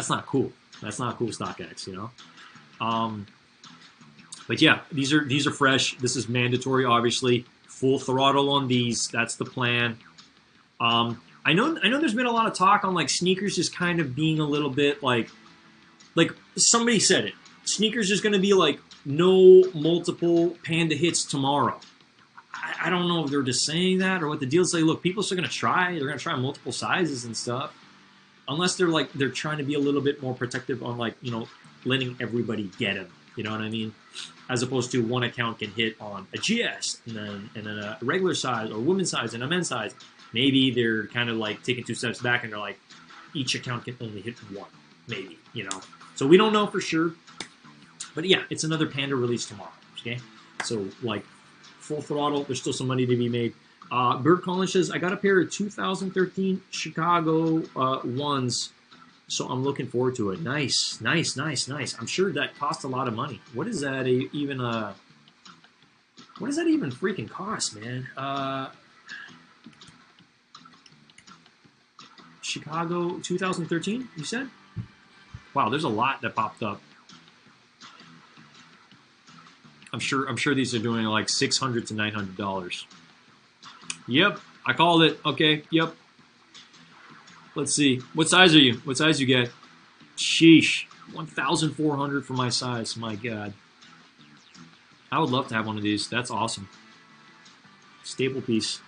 not cool. That's not cool, StockX. You know. But yeah, these are fresh. This is mandatory, obviously. Full throttle on these. That's the plan. I know there's been a lot of talk on like sneakers just kind of being a little bit like somebody said it. Sneakers is going to be like no multiple Panda hits tomorrow. I don't know if they're just saying that or what the deal is. Like, look, people are still going to try. They're going to try multiple sizes and stuff, unless they're trying to be a little bit more protective on like letting everybody get them. You know what I mean? As opposed to one account can hit on a GS and then a regular size or women's size and a men's size. Maybe they're kind of like taking 2 steps back and they're like, each account can only hit one, maybe, So we don't know for sure. But yeah, it's another Panda release tomorrow, okay? So like full throttle, there's still some money to be made. Bird Collins says, I got a pair of 2013 Chicago ones, so I'm looking forward to it. Nice. I'm sure that cost a lot of money. What is that even freaking cost, man? Chicago 2013, you said? Wow, there's a lot that popped up. I'm sure these are doing like $600 to $900. Yep, I called it. Okay, yep. Let's see. What size are you? What size you get? Sheesh. 1,400 for my size. My God. I would love to have one of these. That's awesome. Staple piece.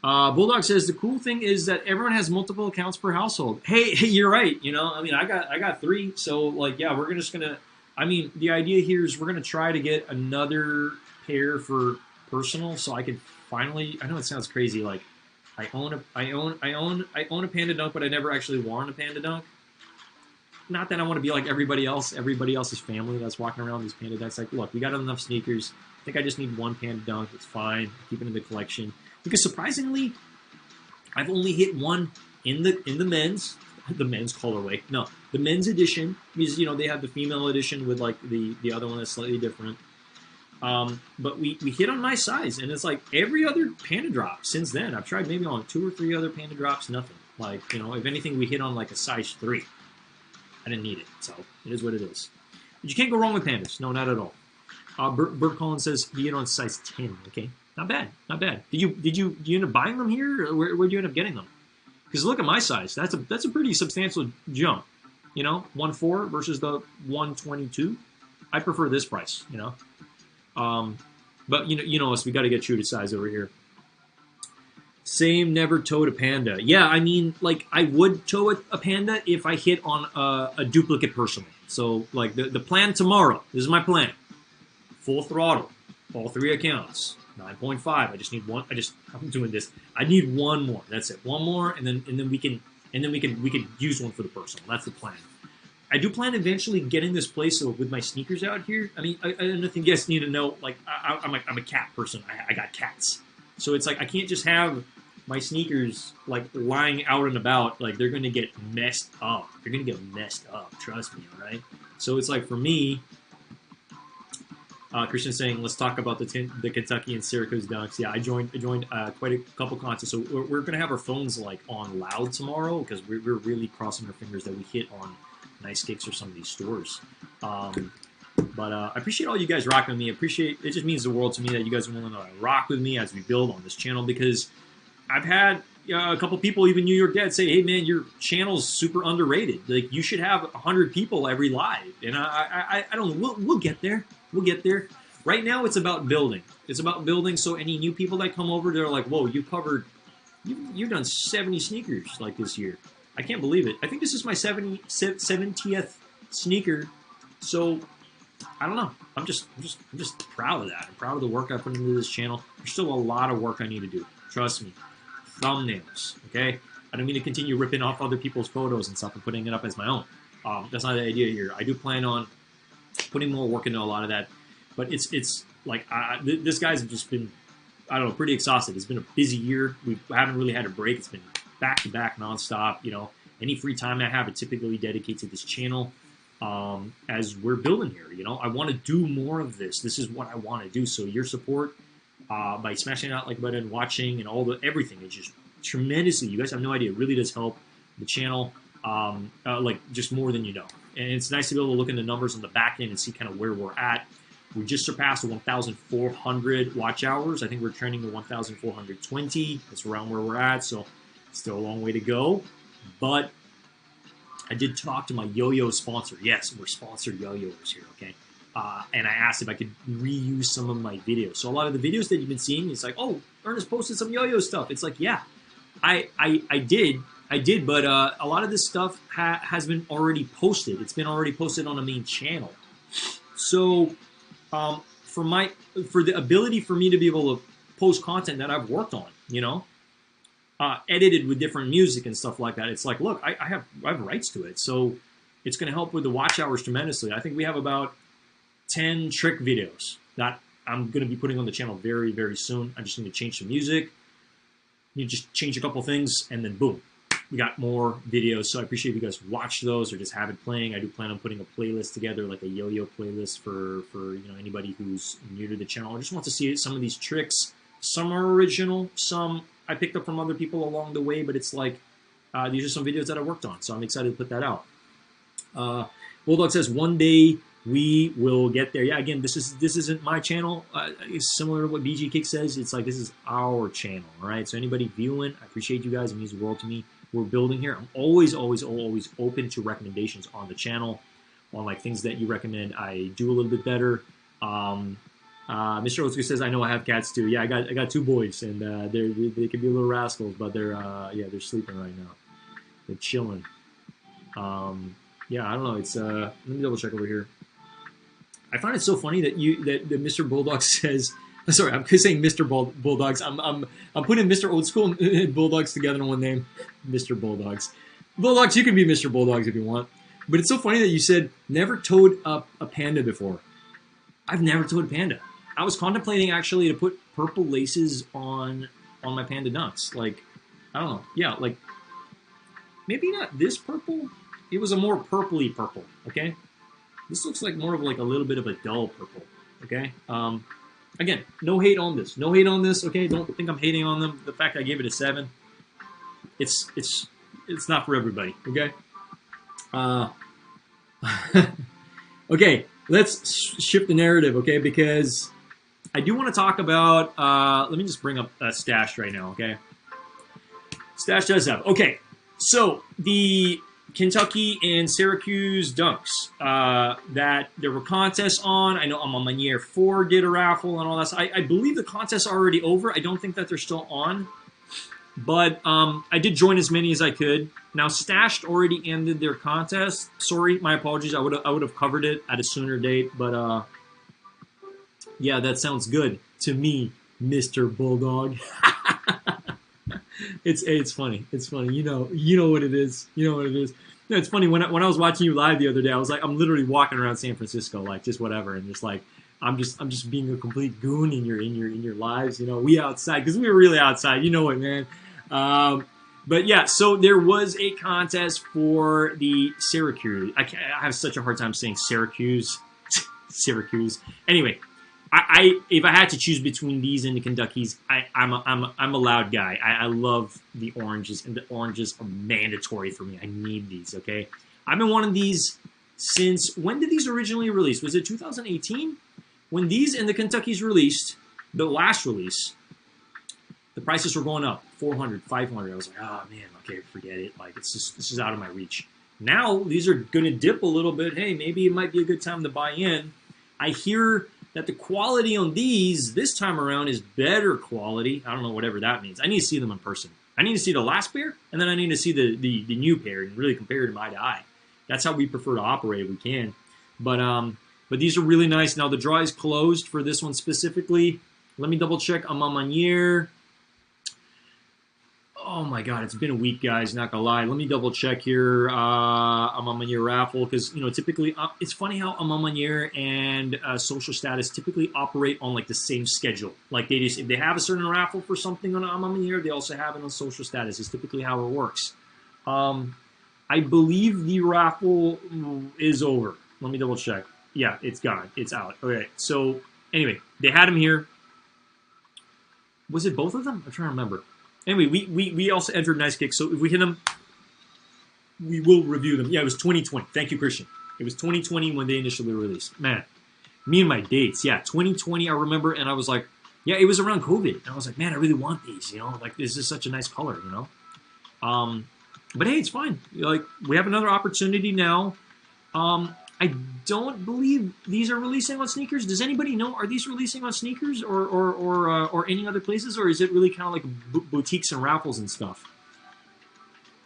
Bulldog says the cool thing is that everyone has multiple accounts per household. Hey, you're right. I mean, I got 3. So like, yeah, we're just gonna. I mean, the idea here is we're gonna try to get another pair for personal, so I can finally. I know it sounds crazy. Like, I own a Panda Dunk, but I never actually worn a Panda Dunk. Not that I want to be like everybody else's family that's walking around these Panda Dunks. Like, look, we got enough sneakers. I think I just need one Panda Dunk. It's fine. Keep it in the collection. Because surprisingly, I've only hit one in the men's colorway. No, the men's edition, because they have the female edition with like the other one that's slightly different. But we hit on my size, and it's like every other Panda drop since then. I've tried maybe on 2 or 3 other Panda drops, nothing. Like if anything, we hit on like a size 3. I didn't need it, so it is what it is. But you can't go wrong with Pandas. No, not at all. Bert Collins says he hit on size 10. Okay. Not bad. Did you end up buying them here, or where'd you end up getting them? Because look at my size. That's a pretty substantial jump. 1.4 versus the 1.22. I prefer this price. But you know us. We got to get true to size over here. Same, never towed a Panda. Yeah, I mean, like I would tow a Panda if I hit on a duplicate personal. So like the plan tomorrow. This is my plan. Full throttle, all 3 accounts. 9.5. I just need one. I'm doing this. I need one more. That's it. One more, and then we can use one for the personal. That's the plan. I do plan eventually getting this place with my sneakers out here. I mean, I don't think you guys need to know. Like, I'm a cat person. I got cats, so it's like I can't just have my sneakers like lying out and about. Like they're gonna get messed up. They're gonna get messed up. Trust me. All right. So it's like for me. Christian's saying, let's talk about the Kentucky and Syracuse Dunks. Yeah, I joined quite a couple contests. So we're going to have our phones like on loud tomorrow because we're really crossing our fingers that we hit on nice kicks or some of these stores. But I appreciate all you guys rocking with me. It just means the world to me that you guys are willing to rock with me as we build on this channel, because I've had a couple people, even New York Dad, say, hey man, your channel's super underrated. Like you should have 100 people every live. And I don't know, we'll get there. We'll get there. Right now, it's about building. It's about building. So any new people that come over, they're like, "Whoa, you've done 70 sneakers like this year. I can't believe it. I think this is my 70th sneaker. So I don't know. I'm just proud of that. I'm proud of the work I put into this channel. There's still a lot of work I need to do. Trust me. Thumbnails. Okay. I don't mean to continue ripping off other people's photos and stuff and putting it up as my own. That's not the idea here. I do plan on putting more work into a lot of that, but it's like this guy's just been, I don't know, pretty exhausted. It's been a busy year. We haven't really had a break. It's been back to back, nonstop. Any free time I have, I typically dedicate to this channel as we're building here. I want to do more of this. This is what I want to do. So your support by smashing that like button, watching, and everything, it just tremendously. You guys have no idea. It really does help the channel, like just more than you know. And it's nice to be able to look in the numbers on the back end and see kind of where we're at. We just surpassed the 1,400 watch hours. I think we're trending to 1,420. That's around where we're at. So still a long way to go. But I did talk to my yo-yo sponsor. Yes, we're sponsored yo-yos here, okay? And I asked if I could reuse some of my videos. So a lot of the videos that you've been seeing, it's like, oh, Ernest posted some yo-yo stuff. It's like, yeah, I did, but a lot of this stuff has been already posted. It's been already posted on the main channel. So for the ability for me to be able to post content that I've worked on, you know, edited with different music and stuff like that, it's like, look, I have rights to it. So it's going to help with the watch hours tremendously. I think we have about 10 trick videos that I'm going to be putting on the channel very, very soon. I just need to change some music. You just change a couple things, and then boom, we got more videos. So I appreciate if you guys watch those or just have it playing. I do plan on putting a playlist together, like a yo-yo playlist for you know, anybody who's new to the channel. I just want to see some of these tricks. Some are original, some I picked up from other people along the way, but it's like these are some videos that I worked on, so I'm excited to put that out. Bulldog says, one day we will get there. Yeah, again, this isn't my channel. It's similar to what BG Kick says. It's like, this is our channel, all right? So anybody viewing, I appreciate you guys. It means the world to me. We're building here. I'm always open to recommendations on the channel, on like things that you recommend I do a little bit better. Mr. Oatsker says, I know I have cats too. Yeah, I got 2 boys, and they can be a little rascals, but they're sleeping right now. They're chilling. Yeah, I don't know. It's let me double check over here. I find it so funny that that Mr. Bulldog says. Sorry, I'm saying Mr. Bulldogs. I'm putting Mr. Old School and Bulldogs together in one name. Mr. Bulldogs. Bulldogs, you can be Mr. Bulldogs if you want. But it's so funny that you said never towed up a panda before. I've never towed a panda. I was contemplating actually to put purple laces on my Panda Dunks. Like, I don't know. Yeah, like maybe not this purple. It was a more purpley purple. Okay, this looks like more of like a little bit of a dull purple. Okay. Again, no hate on this. No hate on this. Okay, don't think I'm hating on them. The fact I gave it a 7, it's not for everybody. Okay. Okay, let's shift the narrative. Okay, because I do want to talk about. Let me just bring up Stash right now. Okay. Stash does have. Okay, so the Kentucky and Syracuse Dunks that there were contests on. I know Amamanier 4 did a raffle and all that. So I believe the contests are already over. I don't think that they're still on. But I did join as many as I could. Now, Stashed already ended their contest. Sorry, my apologies. I would have covered it at a sooner date. But yeah, that sounds good to me, Mr. Bulldog. It's funny. It's funny. You know what it is. You know what it is. No, it's funny when I was watching you live the other day. I was like, I'm literally walking around San Francisco, like just whatever, and just like I'm just being a complete goon in your lives. You know, we outside because we were really outside. You know it, man. But yeah, so there was a contest for the Syracuse. I have such a hard time saying Syracuse. Syracuse. Anyway. If I had to choose between these and the Kentuckys, I'm a loud guy. I love the oranges, and the oranges are mandatory for me. I need these. Okay, I've been wanting these since when did these originally release? Was it 2018? When these and the Kentuckys released, the last release, the prices were going up 400, 500. I was like, oh man, okay, forget it. Like this is out of my reach. Now these are going to dip a little bit. Hey, maybe it might be a good time to buy in. I hear that the quality on these this time around is better quality. I don't know, whatever that means. I need to see them in person. I need to see the last pair, and then I need to see the new pair and really compare them eye to eye. That's how we prefer to operate if we can. But these are really nice. Now the draw is closed for this one specifically. Let me double check Amamanier. Oh my God, it's been a week, guys. Not gonna lie. Let me double check here. Amamanier raffle, because typically it's funny how Amamanier and Social Status typically operate on like the same schedule. Like if they have a certain raffle for something on Amamanier, they also have it on Social Status. It's typically how it works. I believe the raffle is over. Let me double check. Yeah, it's gone. It's out. Okay. So anyway, they had them here. Was it both of them? I'm trying to remember. Anyway, we also entered Nice Kicks, so if we hit them, we will review them. Yeah, it was 2020. Thank you, Christian. It was 2020 when they initially released. Man, me and my dates. Yeah, 2020, I remember, and I was like, yeah, it was around COVID. And I was like, man, I really want these, you know? Like, this is such a nice color, you know? But hey, it's fine. Like, we have another opportunity now. I don't believe these are releasing on sneakers. Does anybody know? Are these releasing on sneakers or any other places, or is it really kind of like boutiques and raffles and stuff?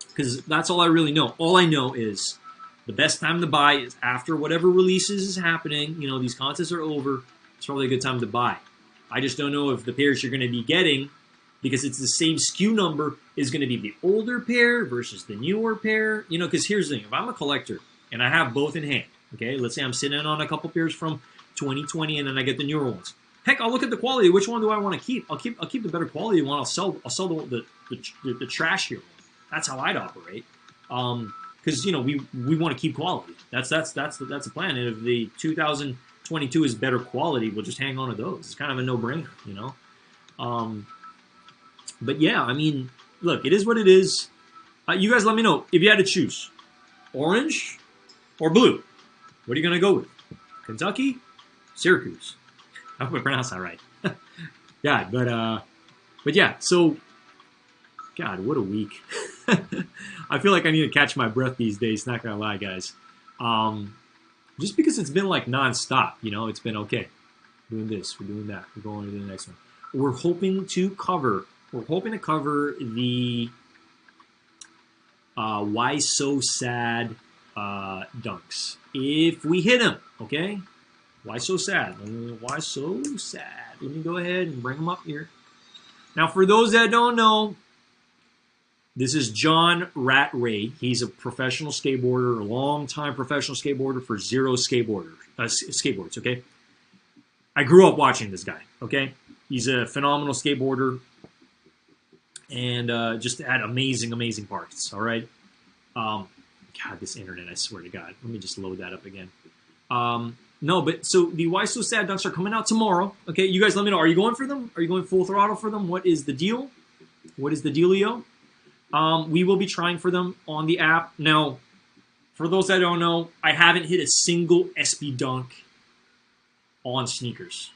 Because that's all I really know. All I know is the best time to buy is after whatever releases is happening. You know, these contests are over. It's probably a good time to buy. I just don't know if the pairs you're going to be getting, because it's the same SKU number, is going to be the older pair versus the newer pair. You know, because here's the thing. If I'm a collector and I have both in hand, okay, let's say I'm sitting on a couple pairs from 2020 and then I get the newer ones. Heck, I'll look at the quality. Which one do I want to keep? I'll keep the better quality one. I'll sell the trashier one. That's how I'd operate. Because you know we want to keep quality. That's the plan. And if the 2022 is better quality, we'll just hang on to those. It's kind of a no-brainer, you know. But yeah, I mean, look, it is what it is. You guys, let me know if you had to choose, orange or blue. What are you gonna go with? Kentucky, Syracuse. I hope I pronounced that right. God, but yeah. So, God, what a week. I feel like I need to catch my breath these days. Not gonna lie, guys. Just because it's been like nonstop, you know, it's been okay. We're doing this, we're doing that, we're going to the next one. We're hoping to cover the Why So Sad dunks. If we hit them, okay? Why so sad? Why so sad? Let me go ahead and bring them up here. Now, for those that don't know, this is John Rattray. He's a professional skateboarder, a long-time professional skateboarder for Zero skateboards, okay? I grew up watching this guy, okay? He's a phenomenal skateboarder and just had amazing, amazing parts, all right? God, this internet, I swear to God. Let me just load that up again. No, but so the Why So Sad dunks are coming out tomorrow, okay? You guys let me know. Are you going for them? Are you going full throttle for them? What is the deal? What is the dealio? We will be trying for them on the app. Now, for those that don't know, I haven't hit a single SB dunk on sneakers.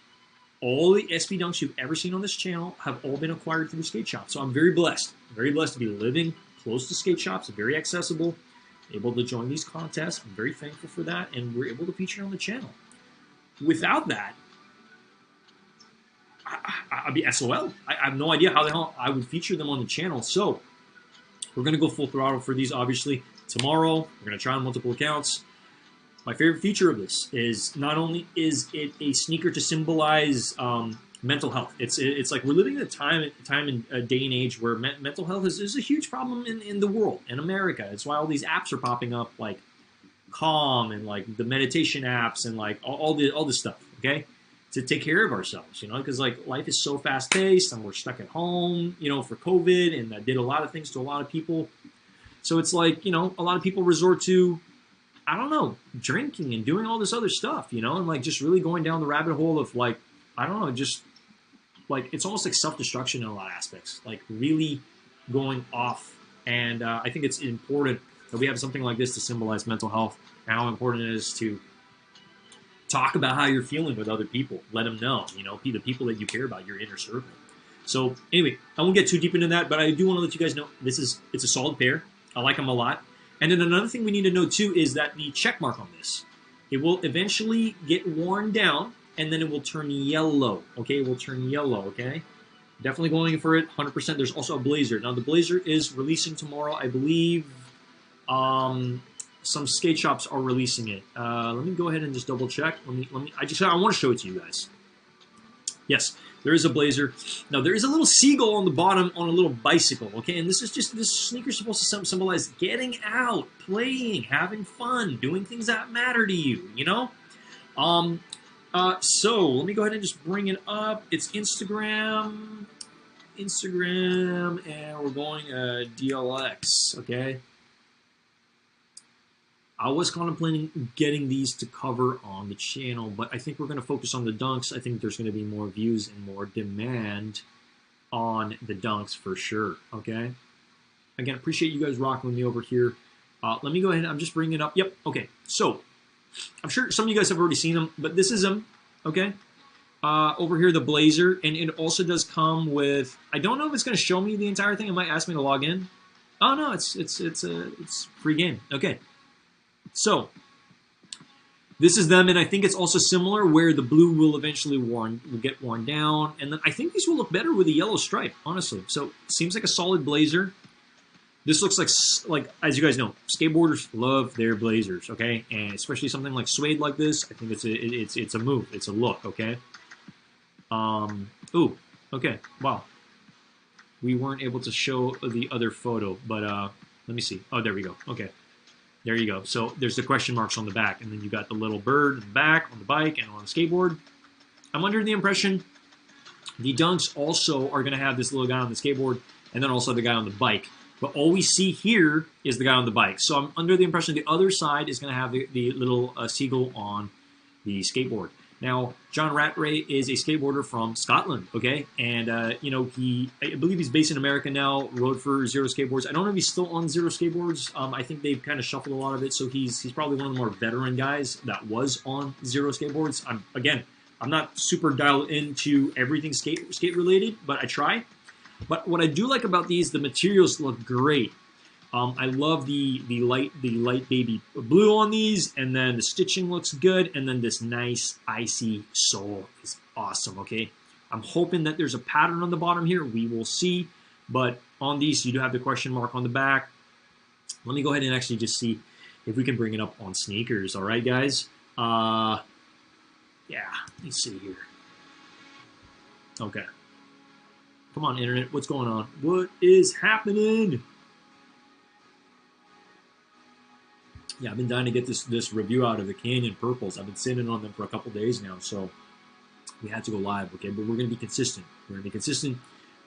All the SB dunks you've ever seen on this channel have all been acquired through skate shops. So I'm very blessed. Very blessed to be living close to skate shops, very accessible, able to join these contests. I'm very thankful for that, and we're able to feature on the channel. Without that, I'd be SOL. I have no idea how the hell I would feature them on the channel. So we're going to go full throttle for these, obviously. Tomorrow, we're going to try on multiple accounts. My favorite feature of this is not only is it a sneaker to symbolize mental health. It's like we're living in a time and day and age where mental health is a huge problem in the world, in America. It's why all these apps are popping up, like Calm and like the meditation apps and like all this stuff, okay? To take care of ourselves, you know, because like life is so fast paced and we're stuck at home, you know, for COVID, and that did a lot of things to a lot of people. So it's like, you know, a lot of people resort to, I don't know, drinking and doing all this other stuff, you know, and like just really going down the rabbit hole of like, I don't know, just like it's almost like self-destruction in a lot of aspects, like really going off. And I think it's important that we have something like this to symbolize mental health and how important it is to talk about how you're feeling with other people. Let them know, you know, the people that you care about, your inner circle. So anyway, I won't get too deep into that, but I do want to let you guys know it's a solid pair. I like them a lot. And then another thing we need to know too is that the check mark on this, it will eventually get worn down and then it will turn yellow. Okay, it will turn yellow. Okay, definitely going for it 100%. There's also a blazer. Now the blazer is releasing tomorrow, I believe. Some skate shops are releasing it. Let me go ahead and just double check. I want to show it to you guys. Yes, there is a blazer. Now there is a little seagull on the bottom on a little bicycle. Okay, and this sneaker is supposed to symbolize getting out, playing, having fun, doing things that matter to you. You know. So let me go ahead and just bring it up. It's Instagram, and we're going DLX. Okay. I was contemplating getting these to cover on the channel, but I think we're going to focus on the dunks. I think there's going to be more views and more demand on the dunks for sure. Okay. Again, appreciate you guys rocking with me over here. Let me go ahead. I'm just bringing it up. Yep. Okay. So I'm sure some of you guys have already seen them, but this is them. Okay. Over here, the Blazer, and it also does come with. I don't know if it's going to show me the entire thing. It might ask me to log in. Oh no, it's free game. Okay. So this is them, and I think it's also similar where the blue will eventually get worn down, and then I think these will look better with a yellow stripe, honestly. So seems like a solid Blazer. This looks like as you guys know, skateboarders love their Blazers, okay, and especially something like suede like this. I think it's a move, it's a look, okay. Ooh, okay, wow. We weren't able to show the other photo, but let me see. Oh, there we go. Okay. There you go. So there's the question marks on the back, and then you got the little bird in the back on the bike and on the skateboard. I'm under the impression the dunks also are going to have this little guy on the skateboard and then also the guy on the bike. But all we see here is the guy on the bike. So I'm under the impression the other side is going to have the little seagull on the skateboard. Now, John Rattray is a skateboarder from Scotland, okay? And, you know, I believe he's based in America now, rode for Zero Skateboards. I don't know if he's still on Zero Skateboards. I think they've kind of shuffled a lot of it, so he's probably one of the more veteran guys that was on Zero Skateboards. I'm not super dialed into everything skate-related, but I try. But what I do like about these, the materials look great. I love the light baby blue on these, and then the stitching looks good, and then this nice icy sole is awesome, okay? I'm hoping that there's a pattern on the bottom here. We will see, but on these, you do have the question mark on the back. Let me go ahead and actually just see if we can bring it up on sneakers, all right, guys? Yeah, let me see here. Okay. Come on, Internet, what's going on? What is happening? Yeah, I've been dying to get this review out of the Canyon Purples. I've been sitting on them for a couple days now, so we had to go live, okay? But we're going to be consistent. We're going to be consistent.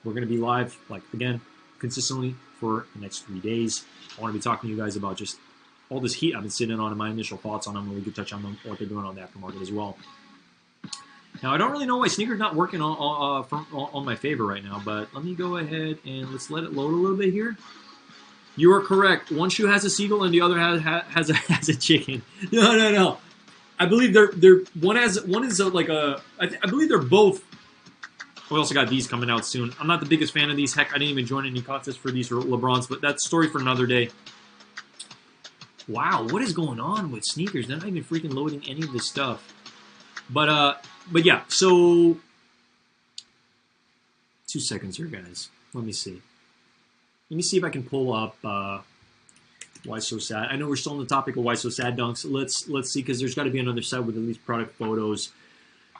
We're going to be live, like, again, consistently for the next 3 days. I want to be talking to you guys about just all this heat I've been sitting on and my initial thoughts on them, and we could touch on them, what they're doing on the aftermarket as well. Now, I don't really know why Sneaker's not working on my favor right now, but let me go ahead and let's let it load a little bit here. You are correct. One shoe has a seagull and the other has a chicken. No. I believe one is like a. I believe they're both. We also got these coming out soon. I'm not the biggest fan of these. Heck, I didn't even join any contests for these LeBrons, but that's a story for another day. Wow, what is going on with sneakers? They're not even freaking loading any of this stuff. But yeah. So 2 seconds here, guys. Let me see. Let me see if I can pull up Why So Sad. I know we're still on the topic of Why So Sad dunks. Let's see, because there's got to be another site with at least product photos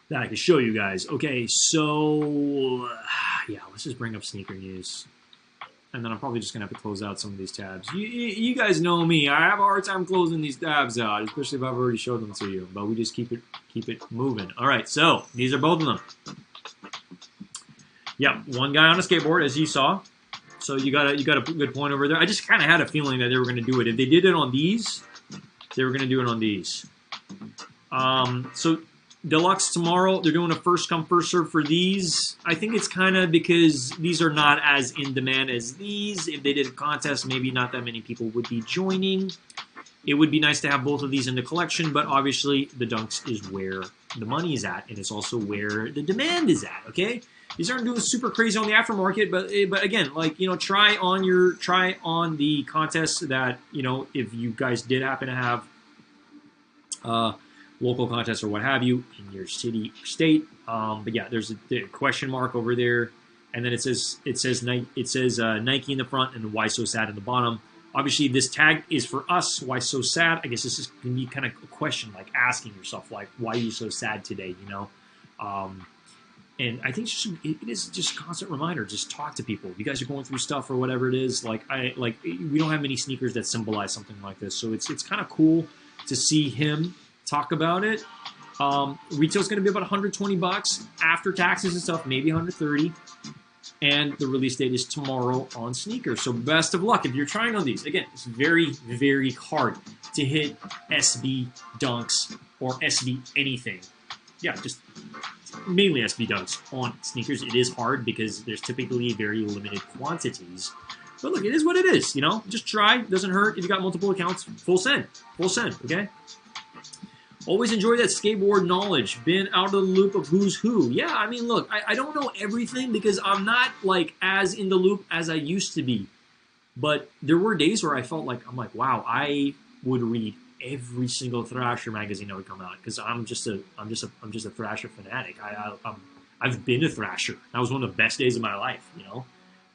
that I can show you guys. Okay, so yeah, let's just bring up sneaker news. And then I'm probably just going to have to close out some of these tabs. You guys know me. I have a hard time closing these tabs out, especially if I've already showed them to you. But we just keep it moving. All right, so these are both of them. Yeah, one guy on a skateboard, as you saw. So you got a good point over there. I just kind of had a feeling that they were going to do it. If they did it on these, they were going to do it on these. So Deluxe tomorrow, they're doing a first come first serve for these. I think it's kind of because these are not as in demand as these. If they did a contest, maybe not that many people would be joining. It would be nice to have both of these in the collection, but obviously the dunks is where the money is at, and it's also where the demand is at. Okay. These aren't doing super crazy on the aftermarket, but again, like, you know, try on the contests that, you know, if you guys did happen to have local contests or what have you in your city or state. But yeah, there's a question mark over there, and then it says Nike in the front and Why So Sad in the bottom. Obviously, this tag is for us. Why so sad? I guess this is going to be kind of a question, like asking yourself, like, why are you so sad today? You know. And I think it is just a constant reminder. Just talk to people. If you guys are going through stuff or whatever it is, we don't have many sneakers that symbolize something like this. So it's kind of cool to see him talk about it. Retail's going to be about $120 after taxes and stuff, maybe $130. And the release date is tomorrow on sneakers. So best of luck if you're trying on these. Again, it's very, very hard to hit SB dunks or SB anything. Yeah, just mainly SB Dunks on sneakers. It is hard because there's typically very limited quantities. But look, it is what it is, you know? Just try, doesn't hurt. If you got multiple accounts, full send, okay? Always enjoy that skateboard knowledge. Been out of the loop of who's who. Yeah, I mean, look, I don't know everything because I'm not, like, as in the loop as I used to be. But there were days where I felt like, I'm like, wow, I would read every single Thrasher magazine that would come out because I'm just a Thrasher fanatic. I've been a Thrasher. That was one of the best days of my life, you know?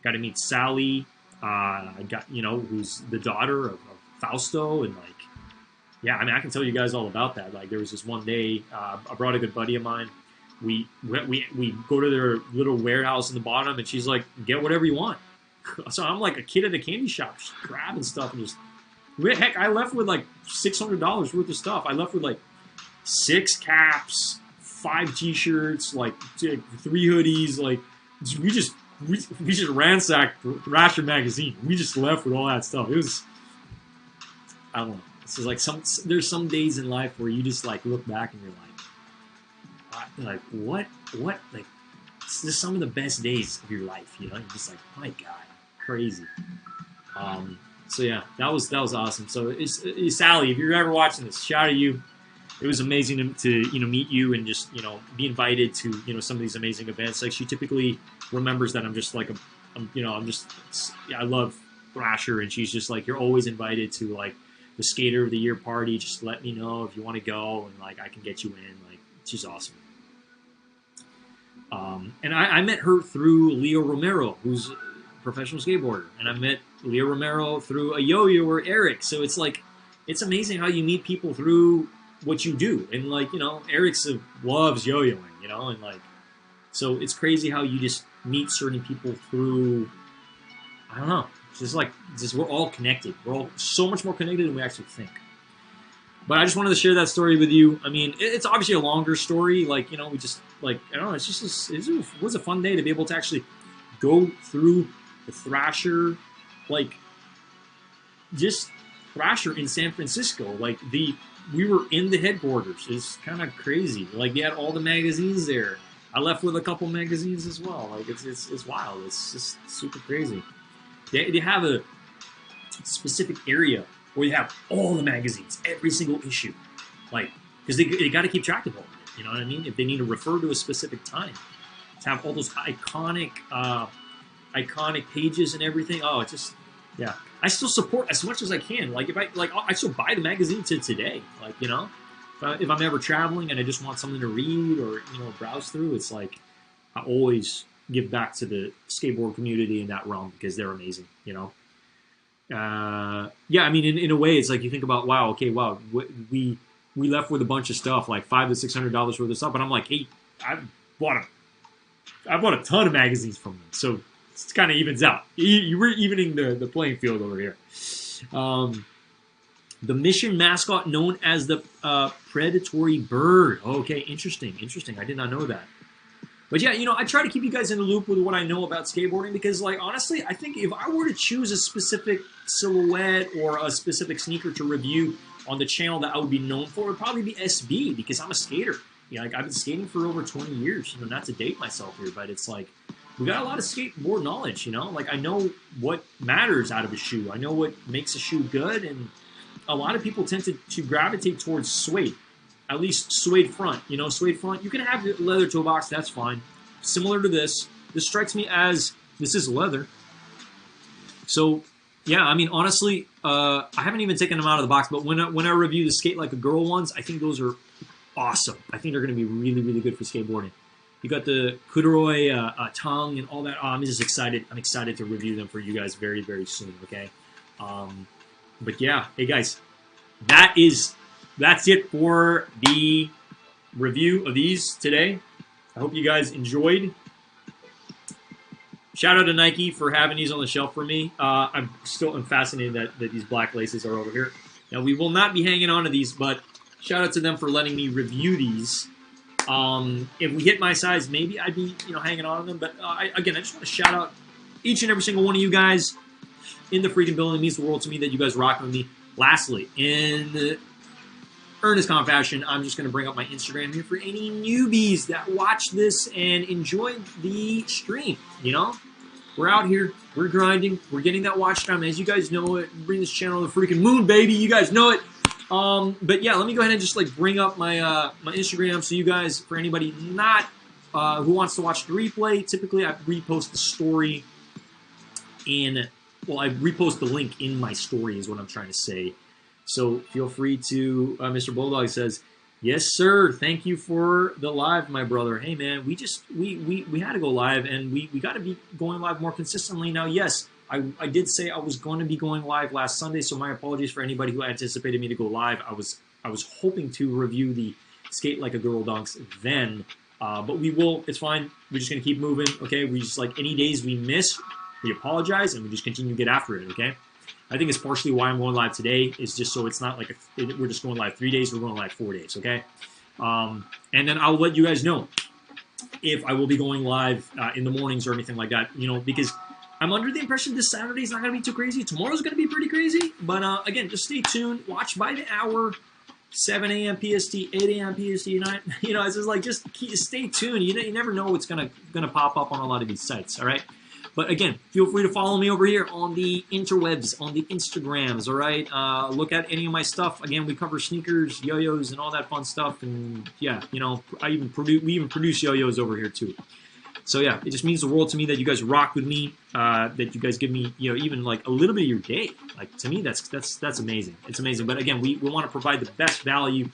Got to meet Sally. I got, you know, who's the daughter of Fausto, and like, yeah, I mean, I can tell you guys all about that. Like, there was this one day, I brought a good buddy of mine. We go to their little warehouse in the bottom, and she's like, get whatever you want. So I'm like a kid at a candy shop, just grabbing stuff and just, heck, I left with like $600 worth of stuff. I left with like 6 caps, 5 t-shirts, like 3 hoodies. Like, we just ransacked Thrasher magazine. We just left with all that stuff. It was, I don't know. This is like there's some days in life where you just like look back and you're like what? Like, this is some of the best days of your life, you know? You're just like, my God, crazy. So yeah, that was awesome. So Sally, if you're ever watching this, shout out to you. It was amazing to you know, meet you and just, you know, be invited to, you know, some of these amazing events. Like, she typically remembers that I'm just like I love Thrasher, and she's just like, you're always invited to like the Skater of the Year party. Just let me know if you want to go, and like I can get you in. Like, she's awesome. And I met her through Leo Romero, who's a professional skateboarder, and I met Leo Romero through a yo-yoer, Eric. So it's like, it's amazing how you meet people through what you do. And like, you know, Eric loves yo-yoing, you know, and like, so it's crazy how you just meet certain people through, I don't know, it's just we're all connected. We're all so much more connected than we actually think. But I just wanted to share that story with you. I mean, it's obviously a longer story. Like, you know, we just, like, I don't know, it was a fun day to be able to actually go through the Thrasher, like, just Thrasher in San Francisco. Like, we were in the headquarters. It's kind of crazy. Like, they had all the magazines there. I left with a couple magazines as well. Like, it's wild. It's just super crazy. They have a specific area where you have all the magazines, every single issue. Like, because they got to keep track of all of it. You know what I mean? If they need to refer to a specific time, to have all those iconic pages and everything. Oh, it's just, yeah. I still support as much as I can. Like, I still buy the magazine to today. Like, you know, if I'm ever traveling and I just want something to read or, you know, browse through, it's like, I always give back to the skateboard community in that realm because they're amazing, you know? Yeah, I mean, in a way, it's like you think about, wow, we left with a bunch of stuff, like $500 to $600 worth of stuff, but I'm like, hey, I bought a ton of magazines from them, so it kind of evens out. You were evening the playing field over here. The Mission mascot known as the Predatory Bird. Okay, interesting. I did not know that. But yeah, you know, I try to keep you guys in the loop with what I know about skateboarding because, like, honestly, I think if I were to choose a specific silhouette or a specific sneaker to review on the channel that I would be known for, it would probably be SB because I'm a skater. Yeah, like, I've been skating for over 20 years. You know, not to date myself here, but it's like we got a lot of skateboard knowledge. You know, like I know what matters out of a shoe. I know what makes a shoe good, and a lot of people tend to gravitate towards suede. At least suede front, you know, suede front. You can have leather toe box, that's fine. Similar to this. This strikes me as, this is leather. So, yeah, I mean, honestly, I haven't even taken them out of the box, but when I review the Skate Like a Girl ones, I think those are awesome. I think they're going to be really, really good for skateboarding. You got the corduroy tongue and all that. Oh, I'm just excited. I'm excited to review them for you guys very, very soon, okay? But yeah, hey guys, that's it for the review of these today. I hope you guys enjoyed. Shout out to Nike for having these on the shelf for me. I'm still fascinated that these black laces are over here. Now, we will not be hanging on to these, but shout out to them for letting me review these. If we hit my size, maybe I'd be, you know, hanging on to them. But again, I just want to shout out each and every single one of you guys in the freaking building. It means the world to me that you guys rock with me. Lastly, in earnest fashion, I'm just going to bring up my Instagram here for any newbies that watch this and enjoy the stream. You know, we're out here, we're grinding, we're getting that watch time. As you guys know it, bring this channel to the freaking moon, baby. You guys know it. But yeah, let me go ahead and just like bring up my my Instagram so you guys, for anybody not who wants to watch the replay, typically I repost the story in, well, I repost the link in my story is what I'm trying to say. So feel free to, Mr. Bulldog says, yes, sir. Thank you for the live, my brother. Hey, man, we had to go live, and we got to be going live more consistently. Now, yes, I did say I was going to be going live last Sunday, so my apologies for anybody who anticipated me to go live. I was hoping to review the Skate Like a Girl dunks then, but we will. It's fine. We're just going to keep moving, okay? We just, like, any days we miss, we apologize, and we just continue to get after it, okay? I think it's partially why I'm going live today, is just so it's not like we're just going live 3 days, we're going live 4 days, okay? And then I'll let you guys know if I will be going live in the mornings or anything like that, you know, because I'm under the impression this Saturday is not going to be too crazy. Tomorrow's going to be pretty crazy, but again, just stay tuned. Watch by the hour, 7 a.m. PST, 8 a.m. PST, 9. You know, it's just like, just stay tuned. You never know what's gonna pop up on a lot of these sites, all right? But again, feel free to follow me over here on the interwebs, on the Instagrams, all right? Look at any of my stuff. Again, we cover sneakers, yo-yos, and all that fun stuff. And yeah, you know, we even produce yo-yos over here too. So yeah, it just means the world to me that you guys rock with me, that you guys give me, you know, even like a little bit of your day. Like, to me, that's amazing. It's amazing. But again, we want to provide the best value,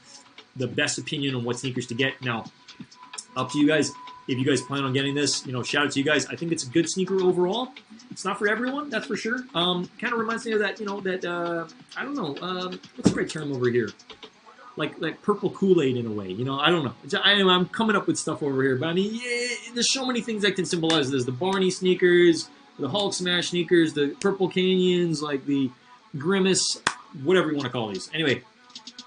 the best opinion on what sneakers to get. Now, up to you guys. If you guys plan on getting this, you know, shout out to you guys. I think it's a good sneaker overall. It's not for everyone, that's for sure. Kind of reminds me of that, you know, that, I don't know, what's the right term over here? Like purple Kool-Aid in a way, you know, I don't know. I'm coming up with stuff over here, but I mean, yeah, there's so many things that can symbolize this. The Barney sneakers, the Hulk Smash sneakers, the Purple Canyons, like the Grimace, whatever you want to call these. Anyway,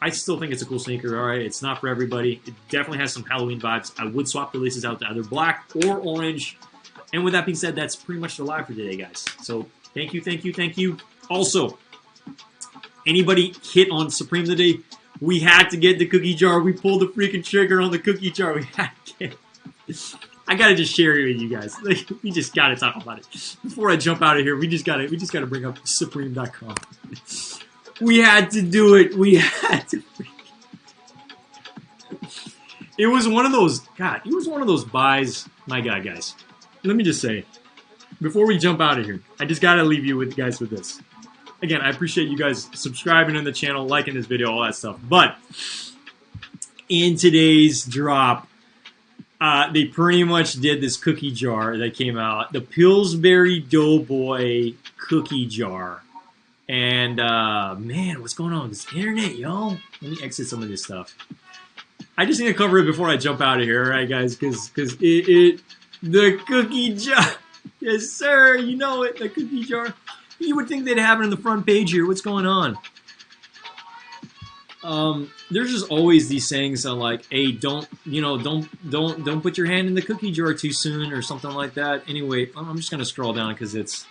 I still think it's a cool sneaker, all right? It's not for everybody. It definitely has some Halloween vibes. I would swap the laces out to either black or orange. And with that being said, that's pretty much the live for today, guys. So thank you, thank you, thank you. Also, anybody hit on Supreme today? We had to get the cookie jar. We pulled the freaking trigger on the cookie jar. We had to get it. I gotta just share it with you guys. Like, we just gotta talk about it. Before I jump out of here, we just gotta bring up Supreme.com. We had to do it. We had to. It was one of those, God, it was one of those buys. My God, guys. Let me just say, before we jump out of here, I just got to leave you with guys with this. Again, I appreciate you guys subscribing to the channel, liking this video, all that stuff. But in today's drop, they pretty much did this cookie jar that came out. The Pillsbury Doughboy cookie jar. And, man, what's going on with this internet, yo? Let me exit some of this stuff. I just need to cover it before I jump out of here, all right, guys? Because the cookie jar. Yes, sir, you know it, the cookie jar. You would think they'd have it on the front page here. What's going on? There's just always these sayings on like, hey, don't put your hand in the cookie jar too soon or something like that. Anyway, I'm just going to scroll down because it's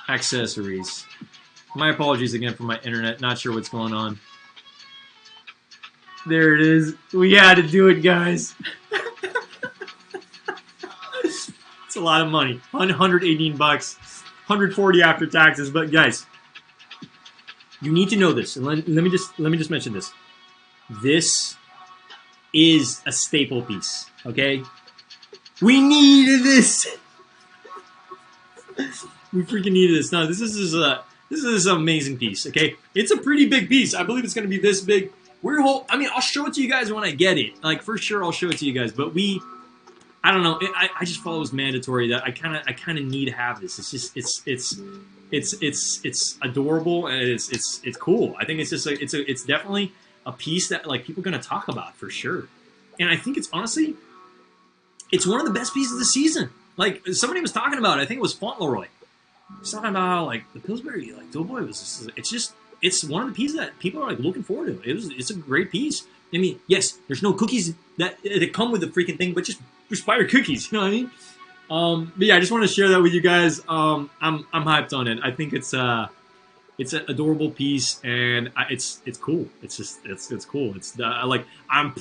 accessories. My apologies again for my internet. Not sure what's going on. There it is. We had to do it, guys. It's a lot of money. $118, $140 after taxes. But guys, you need to know this. And let me just mention this. This is a staple piece. Okay, we needed this. We freaking needed this. No, this is an amazing piece. Okay, it's a pretty big piece. I believe it's going to be this big. I mean, I'll show it to you guys when I get it. Like, for sure, I'll show it to you guys. But I don't know. I just felt it was mandatory that I kind of need to have this. It's just it's adorable and it's cool. I think it's just it's definitely a piece that like people are gonna talk about for sure. And I think it's honestly, it's one of the best pieces of the season. Like somebody was talking about it. I think it was Fauntleroy. He's talking about how like the Pillsbury like Doughboy was. It's one of the pieces that people are like looking forward to. It's a great piece. I mean, yes, there's no cookies that come with the freaking thing, but just fire cookies. You know what I mean? But yeah, I just want to share that with you guys. I'm hyped on it. I think it's It's an adorable piece, and it's cool. It's just it's cool. It's like I'm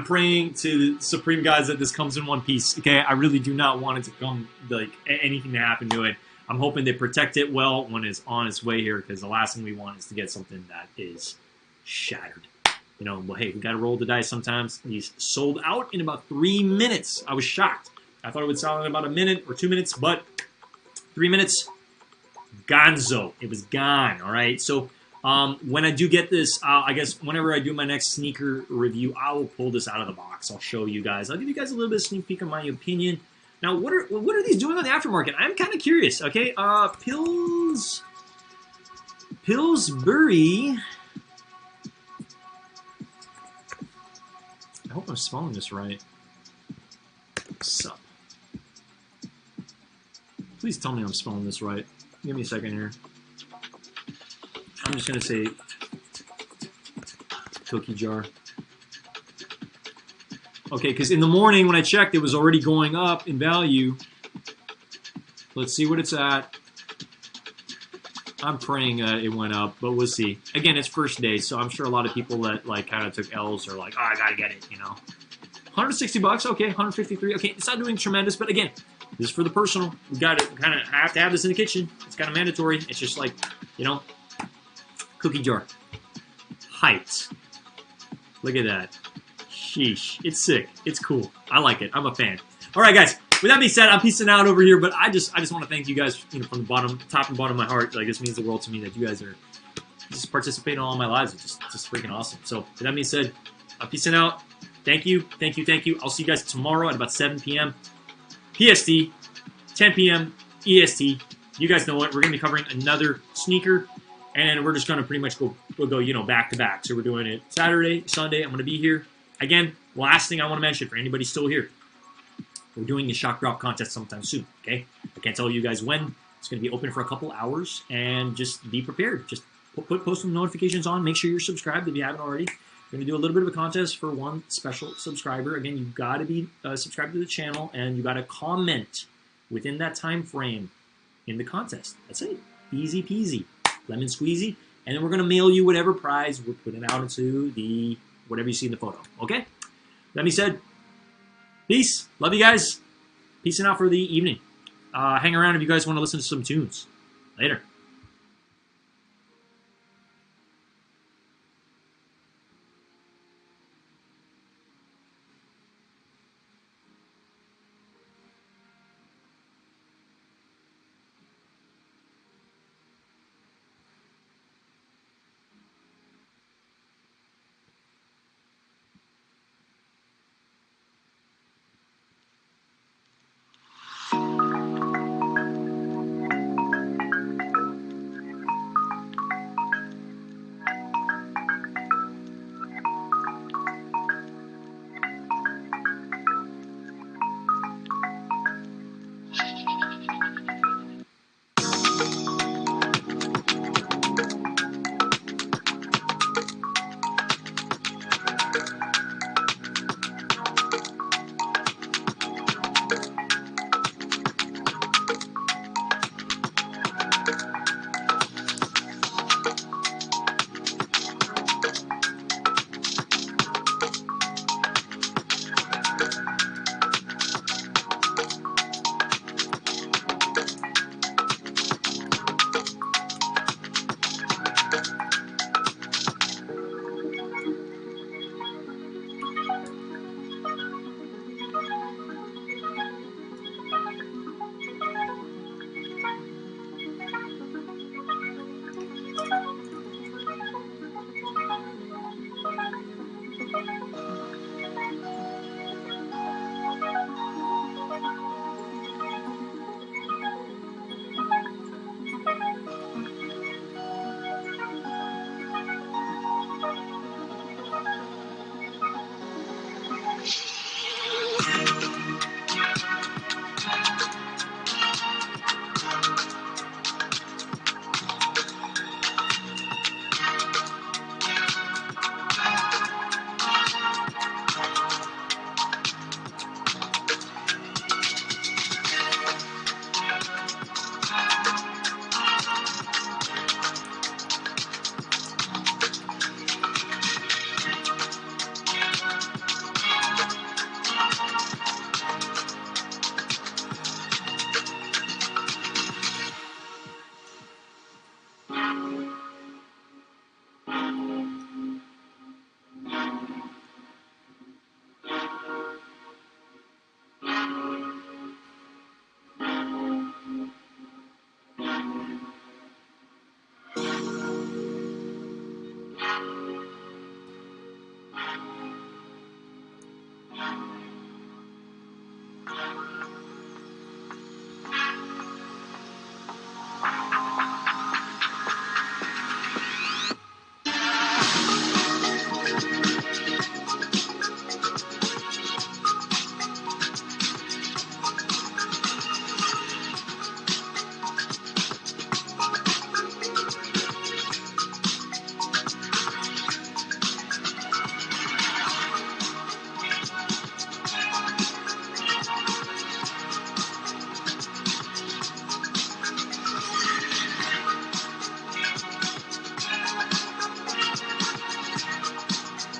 praying to the Supreme Guys that this comes in one piece. Okay, I really do not want it to come like anything to happen to it. I'm hoping they protect it well when it's on its way here, because the last thing we want is to get something that is shattered. You know, well, hey, we got to roll the dice sometimes. These sold out in about 3 minutes. I was shocked. I thought it would sell in about a minute or 2 minutes, but 3 minutes, gonzo. It was gone, all right? So when I do get this, I guess whenever I do my next sneaker review, I will pull this out of the box. I'll show you guys. I'll give you guys a little bit of sneak peek on my opinion. Now, what are these doing on the aftermarket? I'm kind of curious, okay? Pillsbury. I hope I'm spelling this right. Sup. Please tell me I'm spelling this right. Give me a second here. I'm just going to say cookie jar. Okay, because in the morning when I checked, it was already going up in value. Let's see what it's at. I'm praying it went up, but we'll see. Again, it's first day, so I'm sure a lot of people that like kind of took L's are like, oh, I gotta get it, you know. 160 bucks, okay, 153. Okay, it's not doing tremendous, but again, this is for the personal. We got it. Kind of have to have this in the kitchen. It's kind of mandatory. It's just like, you know, cookie jar. Height. Look at that. Sheesh. It's sick. It's cool. I like it. I'm a fan. All right, guys. With that being said, I'm peacing out over here, but I just want to thank you guys, you know, from the top and bottom of my heart. Like, this means the world to me that you guys are just participating in all my lives. It's just freaking awesome. So, with that being said, I'm peacing out. Thank you. Thank you. Thank you. I'll see you guys tomorrow at about 7 p.m. PST, 10 p.m. EST. You guys know what? We're going to be covering another sneaker, and we're just going to pretty much go, you know, back to back. So we're doing it Saturday, Sunday. I'm going to be here. Again, last thing I want to mention for anybody still here, we're doing a shock drop contest sometime soon, okay? I can't tell you guys when. It's going to be open for a couple hours, and just be prepared. Just post some notifications on. Make sure you're subscribed if you haven't already. We're going to do a little bit of a contest for one special subscriber. Again, you've got to be subscribed to the channel, and you got to comment within that time frame in the contest. That's it. Easy peasy. Lemon squeezy. And then we're going to mail you whatever prize we're putting out into the whatever you see in the photo. Okay? That being said, peace. Love you guys. Peacing out for the evening. Hang around if you guys want to listen to some tunes. Later.